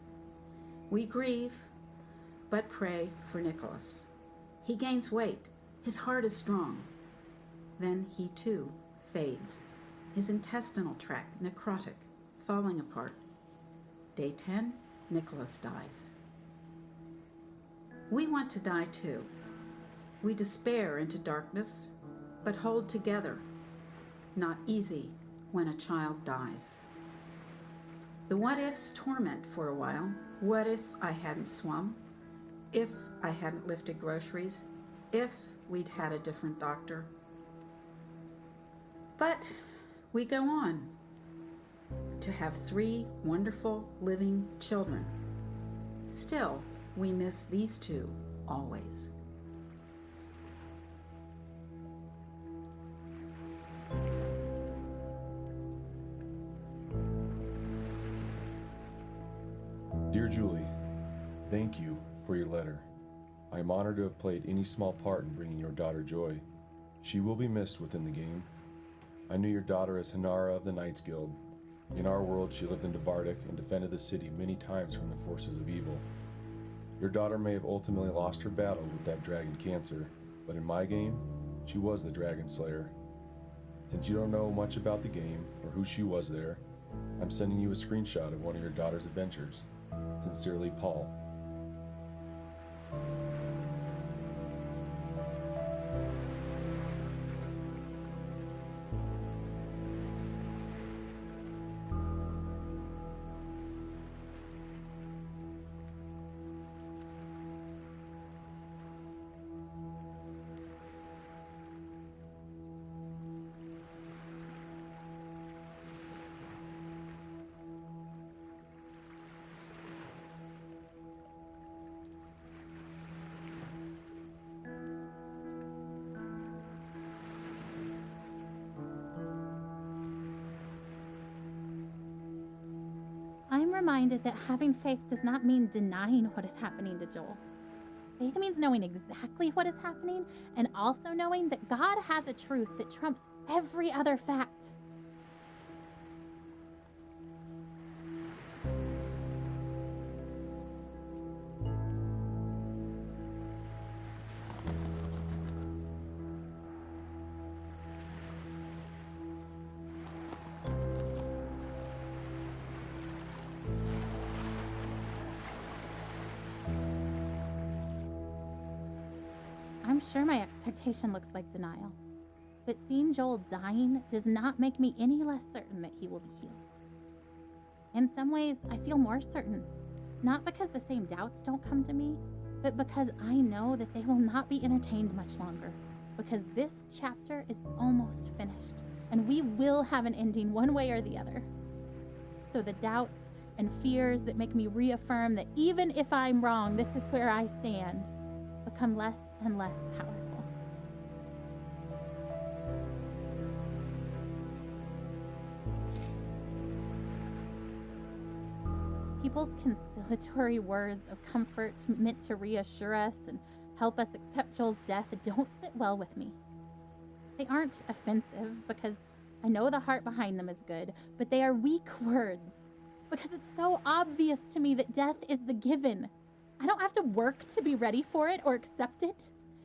We grieve, but pray for Nicholas. He gains weight, his heart is strong. Then he too fades, his intestinal tract necrotic, falling apart. Day 10, Nicholas dies. We want to die too. We despair into darkness, but hold together. Not easy when a child dies. The what-ifs torment for a while. What if I hadn't swum? If I hadn't lifted groceries? If we'd had a different doctor? But we go on to have 3 wonderful living children. Still, we miss these 2 always.
Dear Julie, thank you for your letter. I am honored to have played any small part in bringing your daughter joy. She will be missed within the game. I knew your daughter as Hanara of the Knights Guild. In our world, she lived in Devardic and defended the city many times from the forces of evil. Your daughter may have ultimately lost her battle with that dragon cancer, but in my game, She was the Dragon Slayer. Since you don't know much about the game or who she was there, I'm sending you a screenshot of one of your daughter's adventures. Sincerely, Paul.
I'm reminded that having faith does not mean denying what is happening to Joel. Faith means knowing exactly what is happening and also knowing that God has a truth that trumps every other fact. I'm sure my expectation looks like denial, but seeing Joel dying does not make me any less certain that he will be healed. In some ways, I feel more certain, not because the same doubts don't come to me, but because I know that they will not be entertained much longer, because this chapter is almost finished, and we will have an ending one way or the other. So the doubts and fears that make me reaffirm that even if I'm wrong, this is where I stand, become less and less powerful. People's conciliatory words of comfort meant to reassure us and help us accept Joel's death don't sit well with me. They aren't offensive because I know the heart behind them is good, but they are weak words because it's so obvious to me that death is the given. I don't have to work to be ready for it or accept it.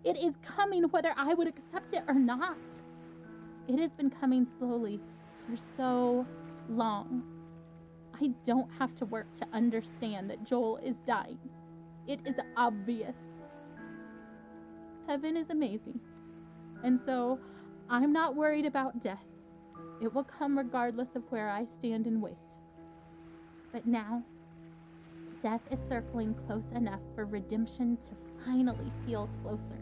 It is coming whether I would accept it or not. It has been coming slowly for so long. I don't have to work to understand that Joel is dying. It is obvious. Heaven is amazing. And so I'm not worried about death. It will come regardless of where I stand and wait. But now, death is circling close enough for redemption to finally feel closer.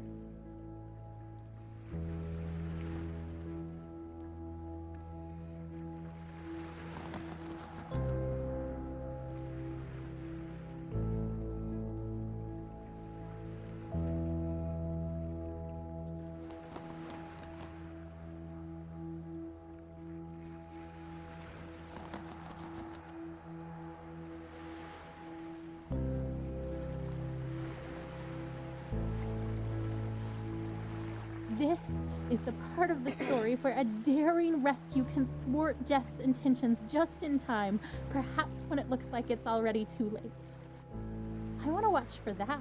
This is the part of the story where a daring rescue can thwart Death's intentions just in time, perhaps when it looks like it's already too late. I want to watch for that.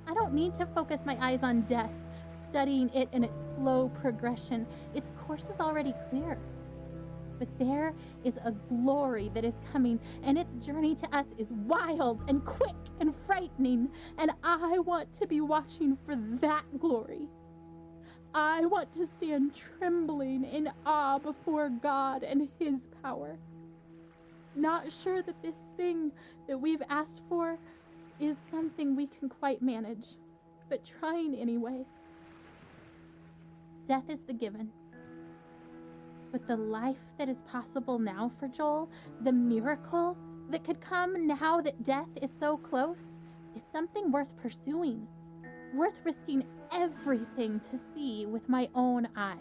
I don't need to focus my eyes on Death, studying it in its slow progression. Its course is already clear. But there is a glory that is coming, and its journey to us is wild and quick and frightening, and I want to be watching for that glory. I want to stand trembling in awe before God and His power. Not sure that this thing that we've asked for is something we can quite manage, but trying anyway. Death is the given. But the life that is possible now for Joel, the miracle that could come now that death is so close, is something worth pursuing, worth risking everything to see with my own eyes.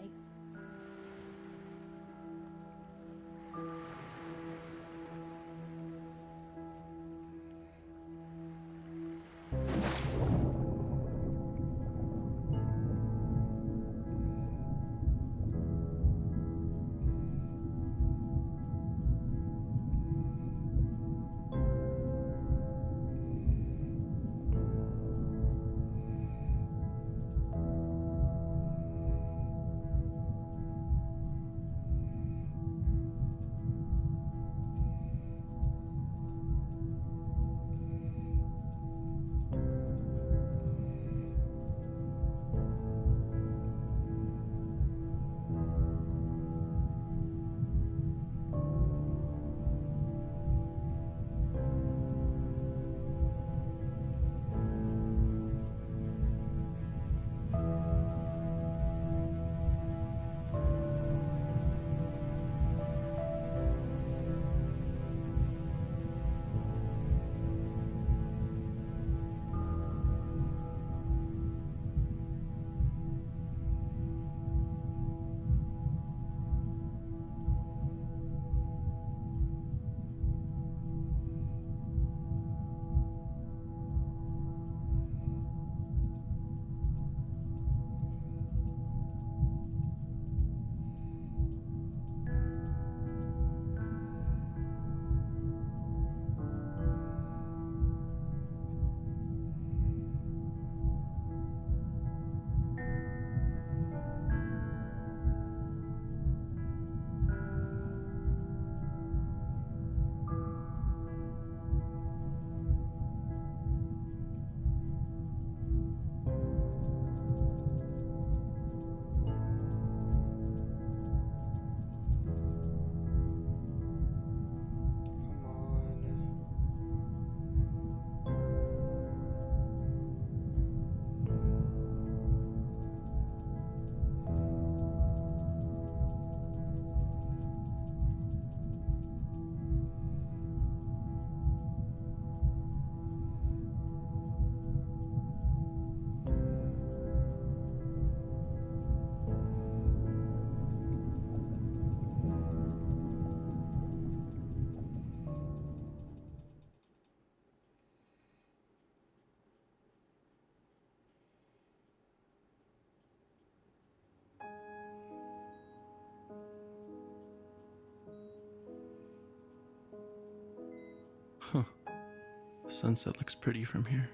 sunset looks pretty from here.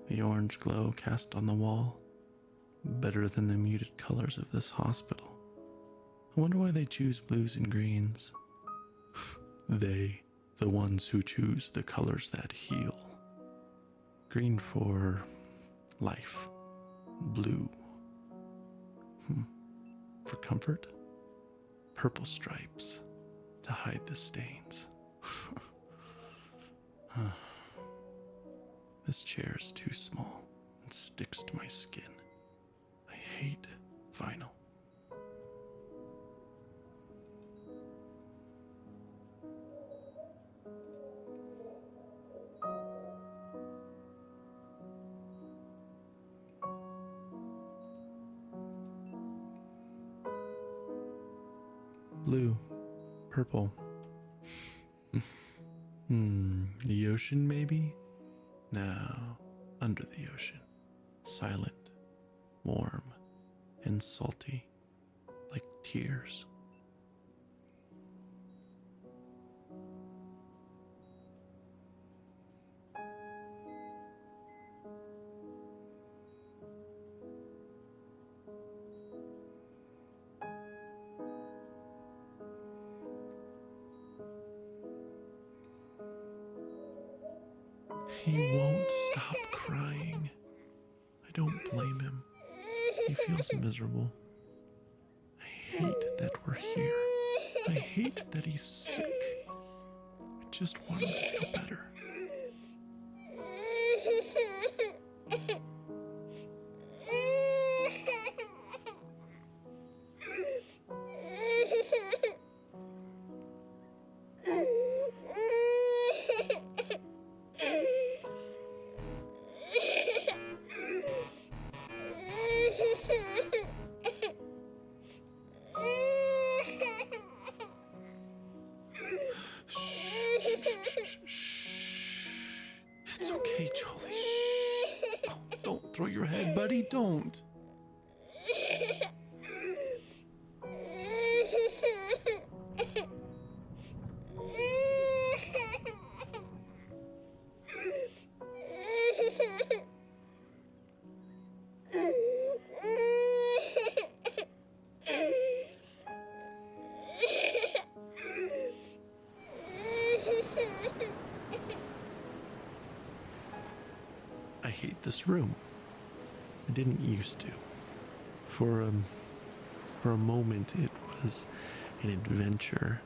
The orange glow cast on the wall. Better than the muted colors of this hospital. I wonder why they choose blues and greens. They, the ones who choose the colors that heal. Green for life. Blue. For comfort. Purple stripes to hide the stains. This chair is too small and sticks to my skin. I hate vinyl. Blue, purple. The ocean, maybe? No, under the ocean. Silent, warm, and salty, like tears. He won't stop crying. I don't blame him. He feels miserable. I hate that we're here. I hate that he's sick. I just want him to feel better. It's okay, Jolie. Shh. Oh, don't throw your head, buddy. Don't. I hate this room. I didn't used to. For a moment, it was an adventure.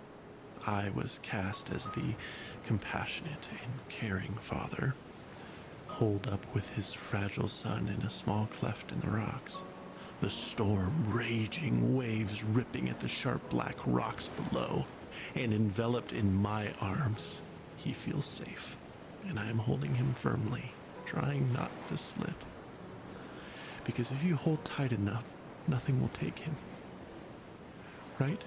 I was cast as the compassionate and caring father, holed up with his fragile son in a small cleft in the rocks. The storm raging, waves ripping at the sharp black rocks below, and enveloped in my arms, he feels safe, and I am holding him firmly, trying not to slip. Because if you hold tight enough, nothing will take him. Right?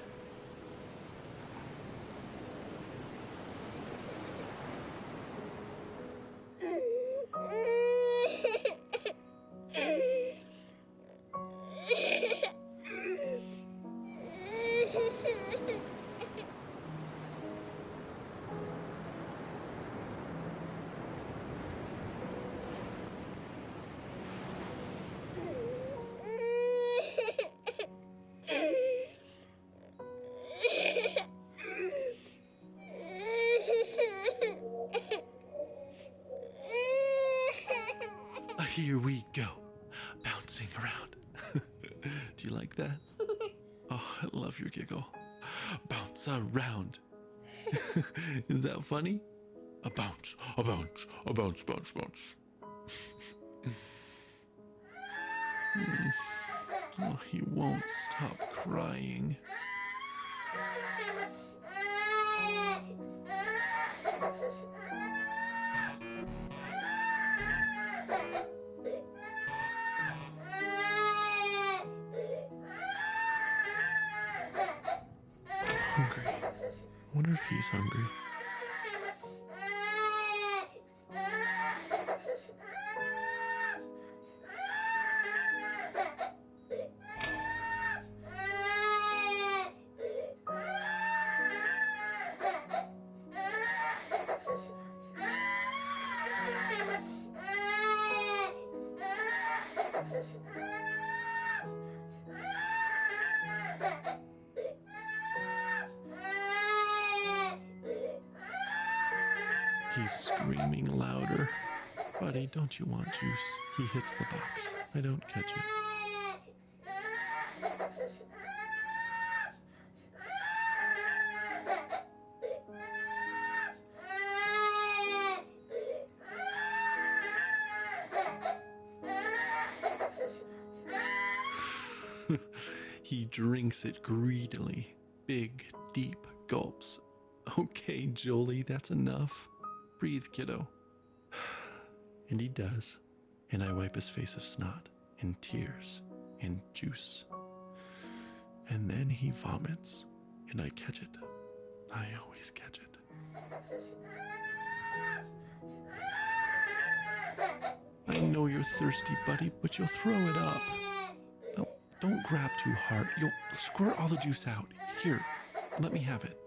Here we go, bouncing around. Do you like that? Oh, I love your giggle. Bounce around. Is that funny? A bounce, a bounce, a bounce, bounce, bounce. Oh, he won't stop crying. Hungry. I wonder if he's hungry. He's screaming louder. Buddy, don't you want juice? He hits the box. I don't catch it. He drinks it greedily. Big, deep gulps. Okay, Jolie, that's enough. Breathe, kiddo. And he does. And I wipe his face of snot and tears and juice. And then he vomits, and I catch it. I always catch it. I know you're thirsty, buddy, but you'll throw it up. No, don't grab too hard. You'll squirt all the juice out. Here, let me have it.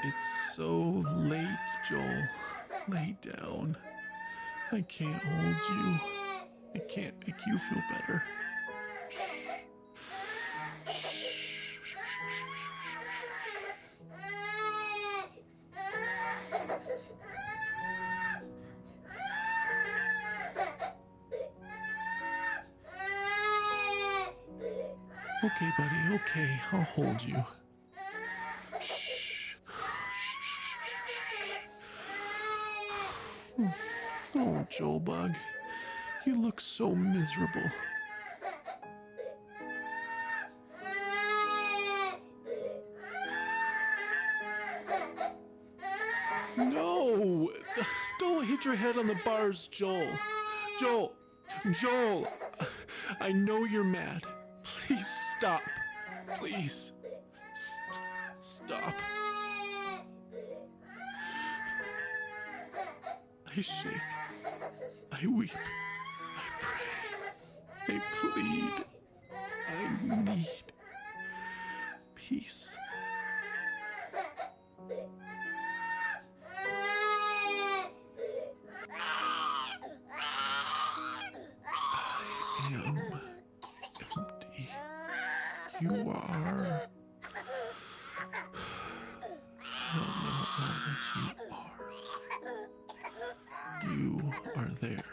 It's so late, Joel. Lay down. I can't hold you. I can't make you feel better. Okay, buddy, okay, I'll hold you. Oh, Joel Bug, you look so miserable. No! Don't hit your head on the bars, Joel. Joel, I know you're mad. Please stop. Please. Stop. I shake. I weep. I pray. I plead. I need peace. I am empty. You are. I don't know all that you are. You are there.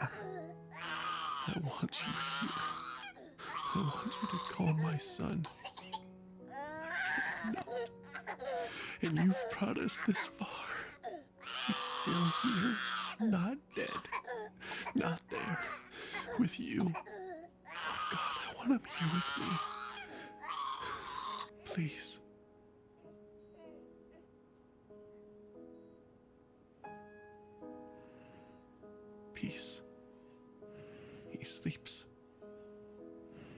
I want you here. I want you to call my son. I cannot. And you've brought us this far. He's still here, not dead, not there, with you. Oh God, I want him here with me. Please. Peace. He sleeps.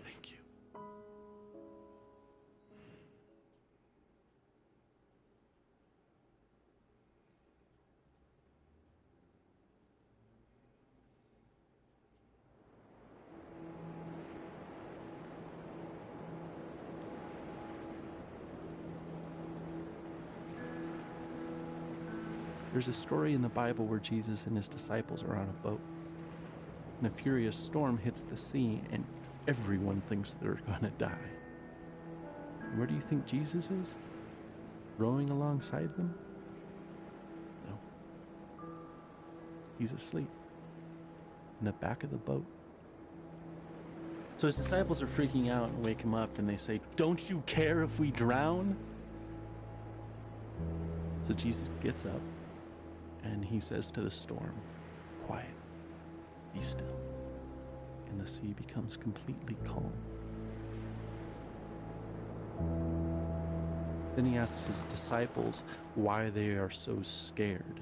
Thank you. There's a story in the Bible where Jesus and his disciples are on a boat. And a furious storm hits the sea, and everyone thinks they're gonna die. And where do you think Jesus is? Rowing alongside them? No. He's asleep. In the back of the boat. So his disciples are freaking out and wake him up, and they say, "Don't you care if we drown?" So Jesus gets up, and he says to the storm, "Quiet. Be still," and the sea becomes completely calm. Then he asks his disciples why they are so scared,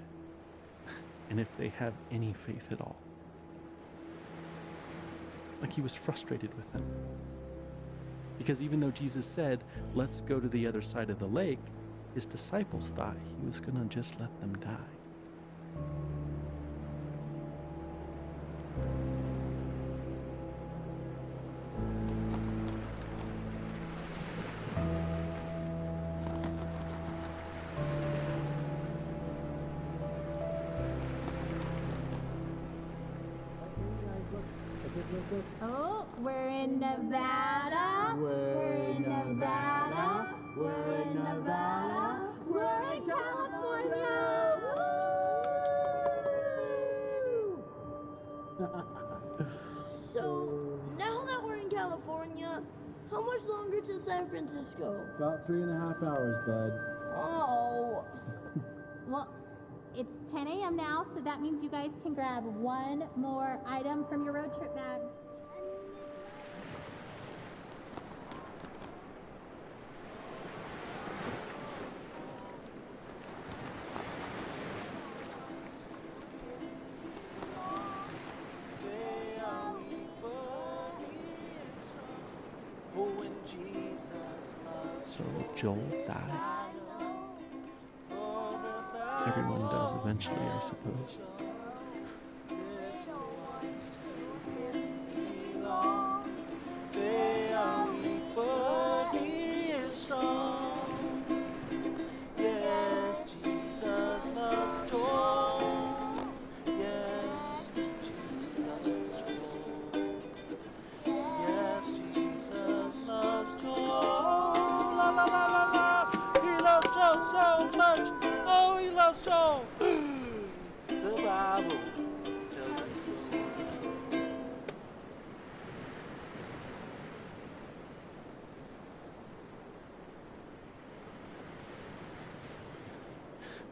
and if they have any faith at all. Like he was frustrated with them. Because even though Jesus said, "Let's go to the other side of the lake," his disciples thought he was gonna just let them die.
Oh, we're in Nevada. We're in Nevada.
We're in Nevada. We're in California.
So, now that we're in California, how much longer to San Francisco?
About 3.5 hours, bud.
Oh.
Well, it's 10 a.m. now, so that means you guys can grab one more item from your road trip bags.
So Joel died. Everyone does eventually, I suppose.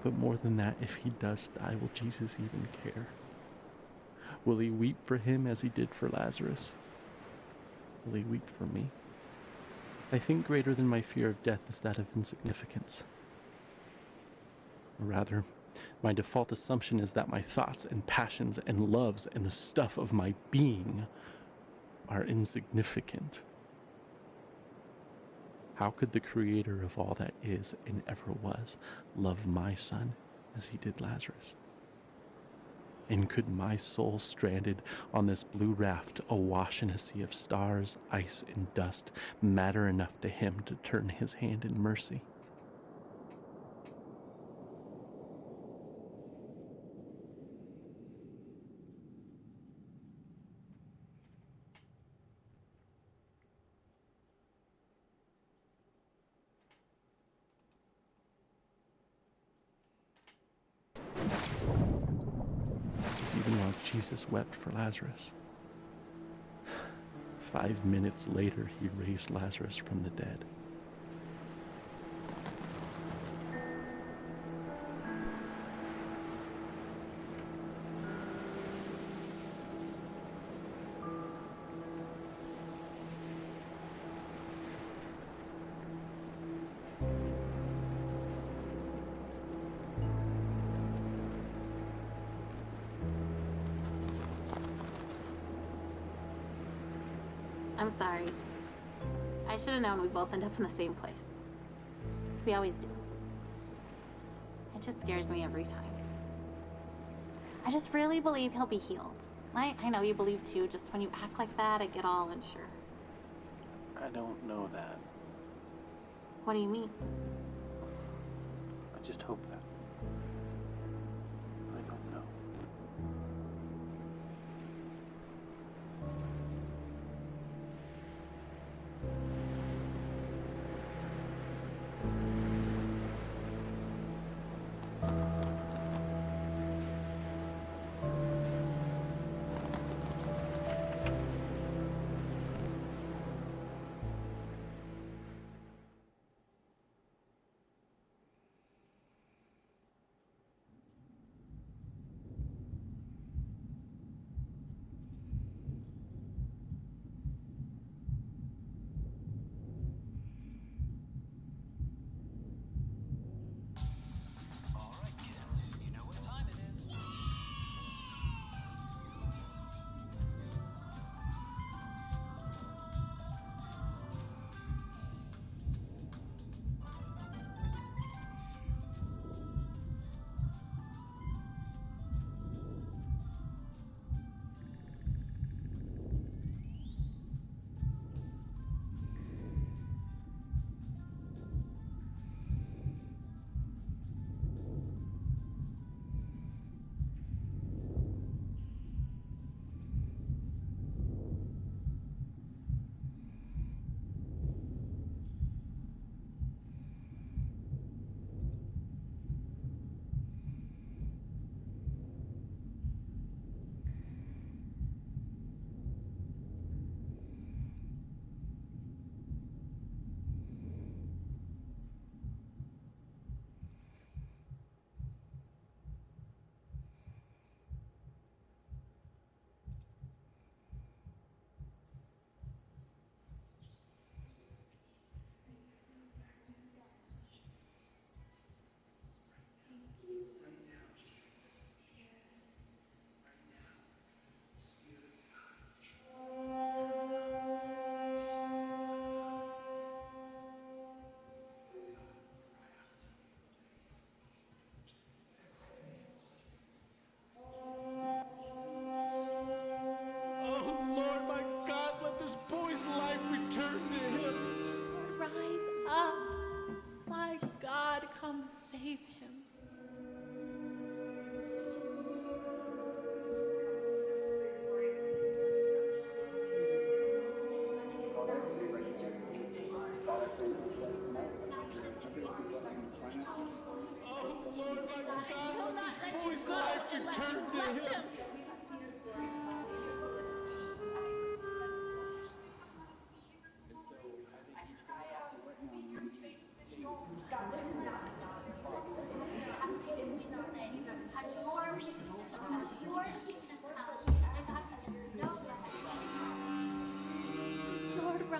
But more than that, if he does die, will Jesus even care? Will he weep for him as he did for Lazarus? Will he weep for me? I think greater than my fear of death is that of insignificance. Or rather, my default assumption is that my thoughts and passions and loves and the stuff of my being are insignificant. How could the creator of all that is and ever was love my son as he did Lazarus? And could my soul stranded on this blue raft awash in a sea of stars, ice, and dust matter enough to him to turn his hand in mercy? Even while Jesus wept for Lazarus. 5 minutes later, he raised Lazarus from the dead.
I'm sorry. I should have known we'd both end up in the same place. We always do. It just scares me every time. I just really believe he'll be healed. I know you believe too, just when you act like that, I get all unsure.
I don't know that.
What do you mean?
I just hope that. I don't know.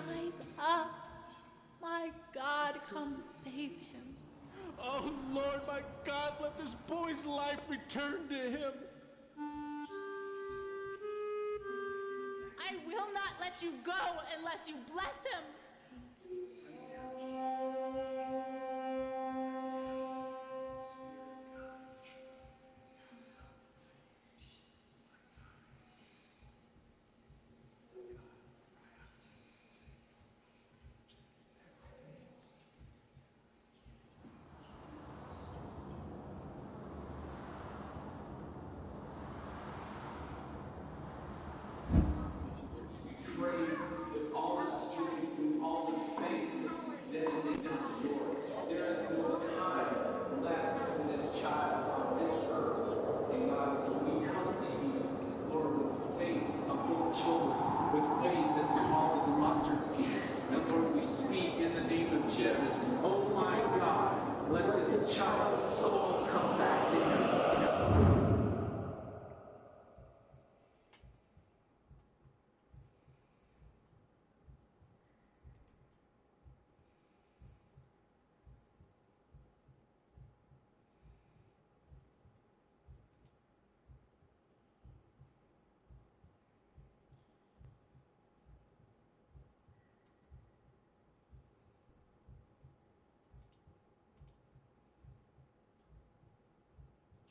rise up. My God, come save him.
Oh Lord, my God, let this boy's life return to him.
I will not let you go unless you bless him.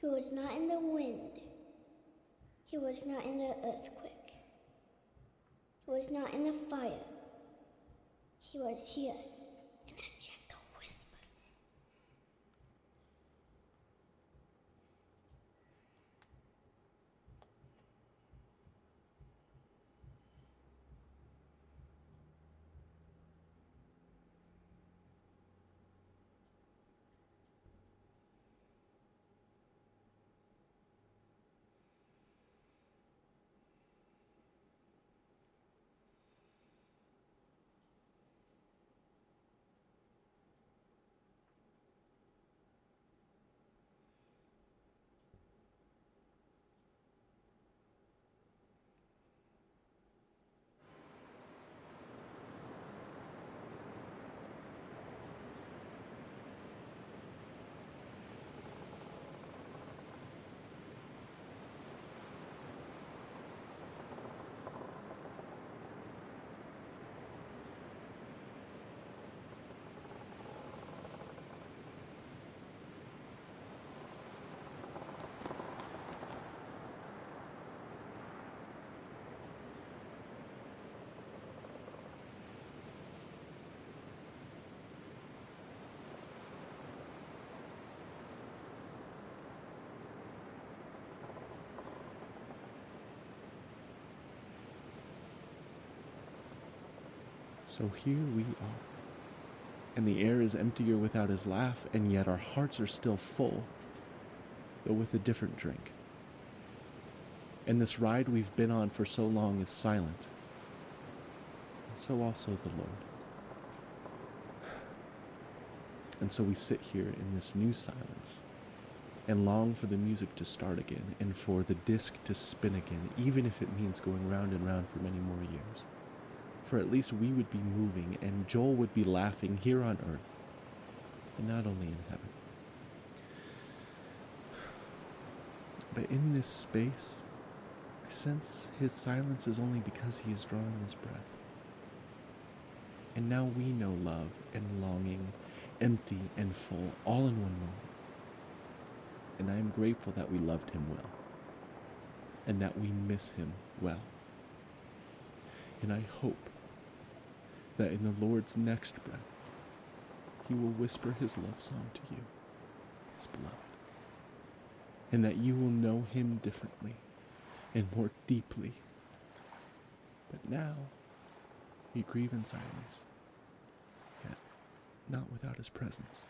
He was not in the wind. He was not in the earthquake. He was not in the fire. He was here in a gentle whisper.
So here we are, and the air is emptier without his laugh, and yet our hearts are still full, though with a different drink. And this ride we've been on for so long is silent, and so also the Lord. And so we sit here in this new silence, and long for the music to start again, and for the disc to spin again, even if it means going round and round for many more years. For at least we would be moving, and Joel would be laughing here on earth, and not only in heaven. But in this space, I sense his silence is only because he is drawing his breath. And now we know love and longing, empty and full, all in one moment. And I am grateful that we loved him well, and that we miss him well. And I hope that in the Lord's next breath, he will whisper his love song to you, his beloved, and that you will know him differently and more deeply. But now, we grieve in silence, yet not without his presence.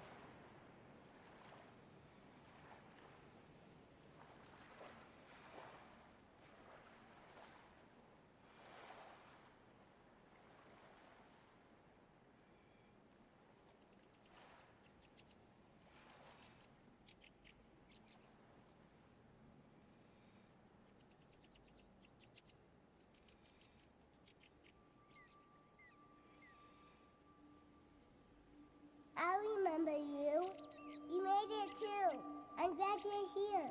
you're here.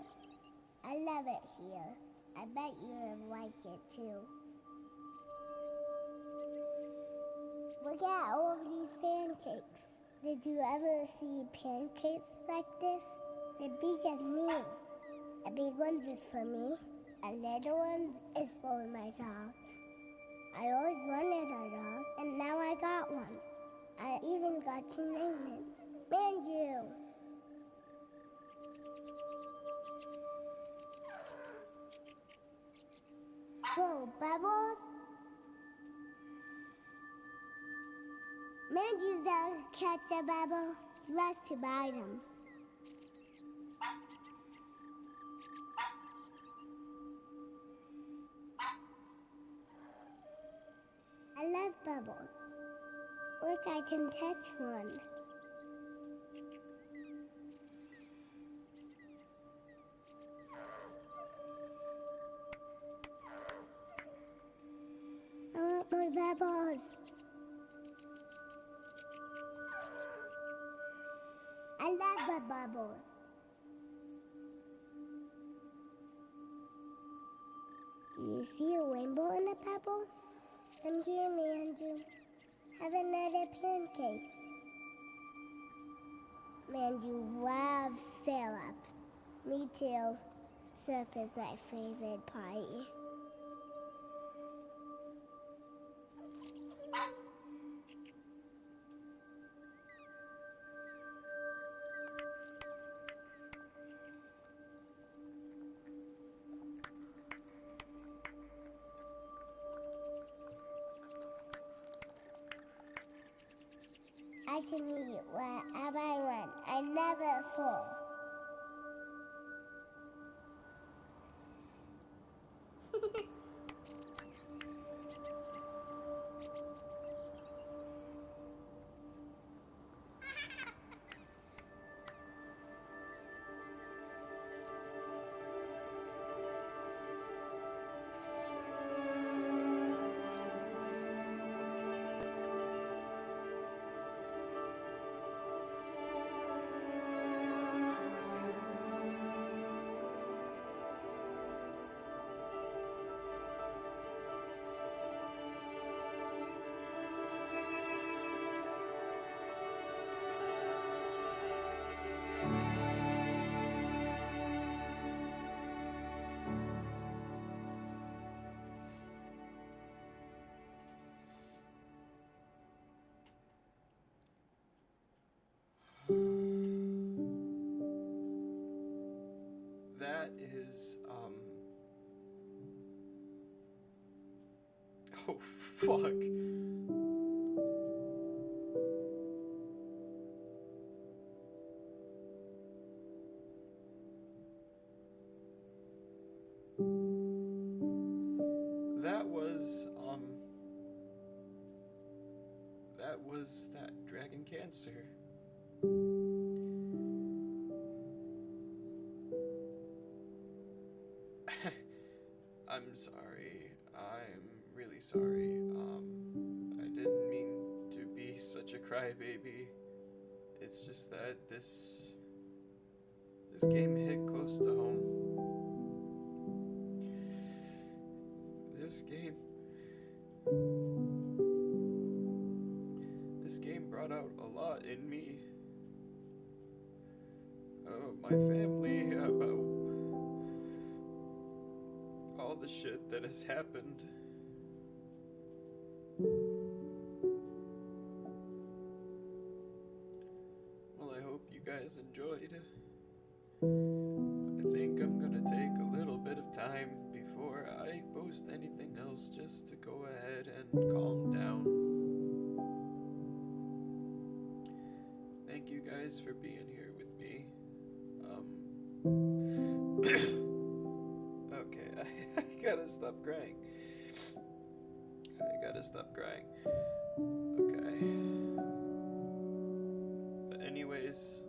I love it here. I bet you'll like it too. Look at all of these pancakes. Did you ever see pancakes like this? The big as me. A big one is for me. A little one is for my dog. I always wanted a dog, and now I got one. I even got to name it Manju. Whoa, Bubbles? Manju's out to catch a bubble. He wants to bite him. I love bubbles. Look, I can touch one. I want more bubbles. I love the bubbles. Do you see a rainbow in a pebble? Come here, Manju. Have another pancake. Manju loves syrup. Me too. Syrup is my favorite pie. I can eat whatever I want. I never fall.
That is, oh, fuck. That was that dragon cancer. I'm sorry. I'm really sorry. I didn't mean to be such a crybaby. It's just that this game hit close to home. This game brought out a lot in me. My family, about all the shit that has happened. Well, I hope you guys enjoyed. I think I'm gonna take a little bit of time before I post anything else just to go ahead and calm down. Thank you guys for being here with me. Okay, I gotta stop crying. Okay. But anyways,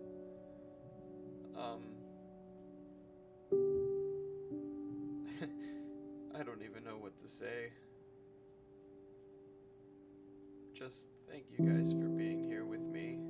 I don't even know what to say. Just thank you guys for being here with me.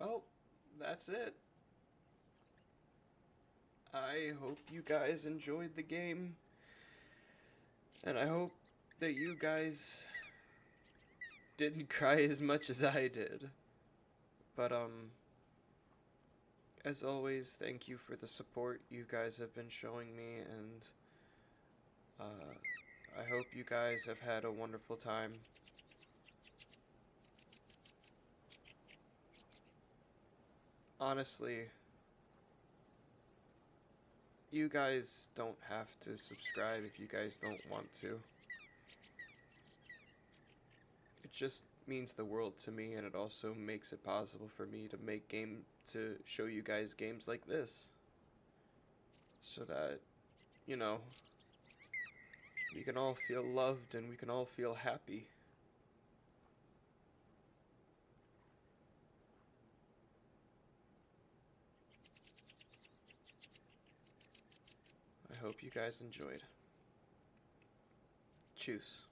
well, that's it. I hope you guys enjoyed the game. And I hope that you guys didn't cry as much as I did. But, as always, thank you for the support you guys have been showing me, and, I hope you guys have had a wonderful time. Honestly, you guys don't have to subscribe if you guys don't want to. It just means the world to me, and it also makes it possible for me to show you guys games like this. So that, you know, we can all feel loved and we can all feel happy. I hope you guys enjoyed. Tschüss.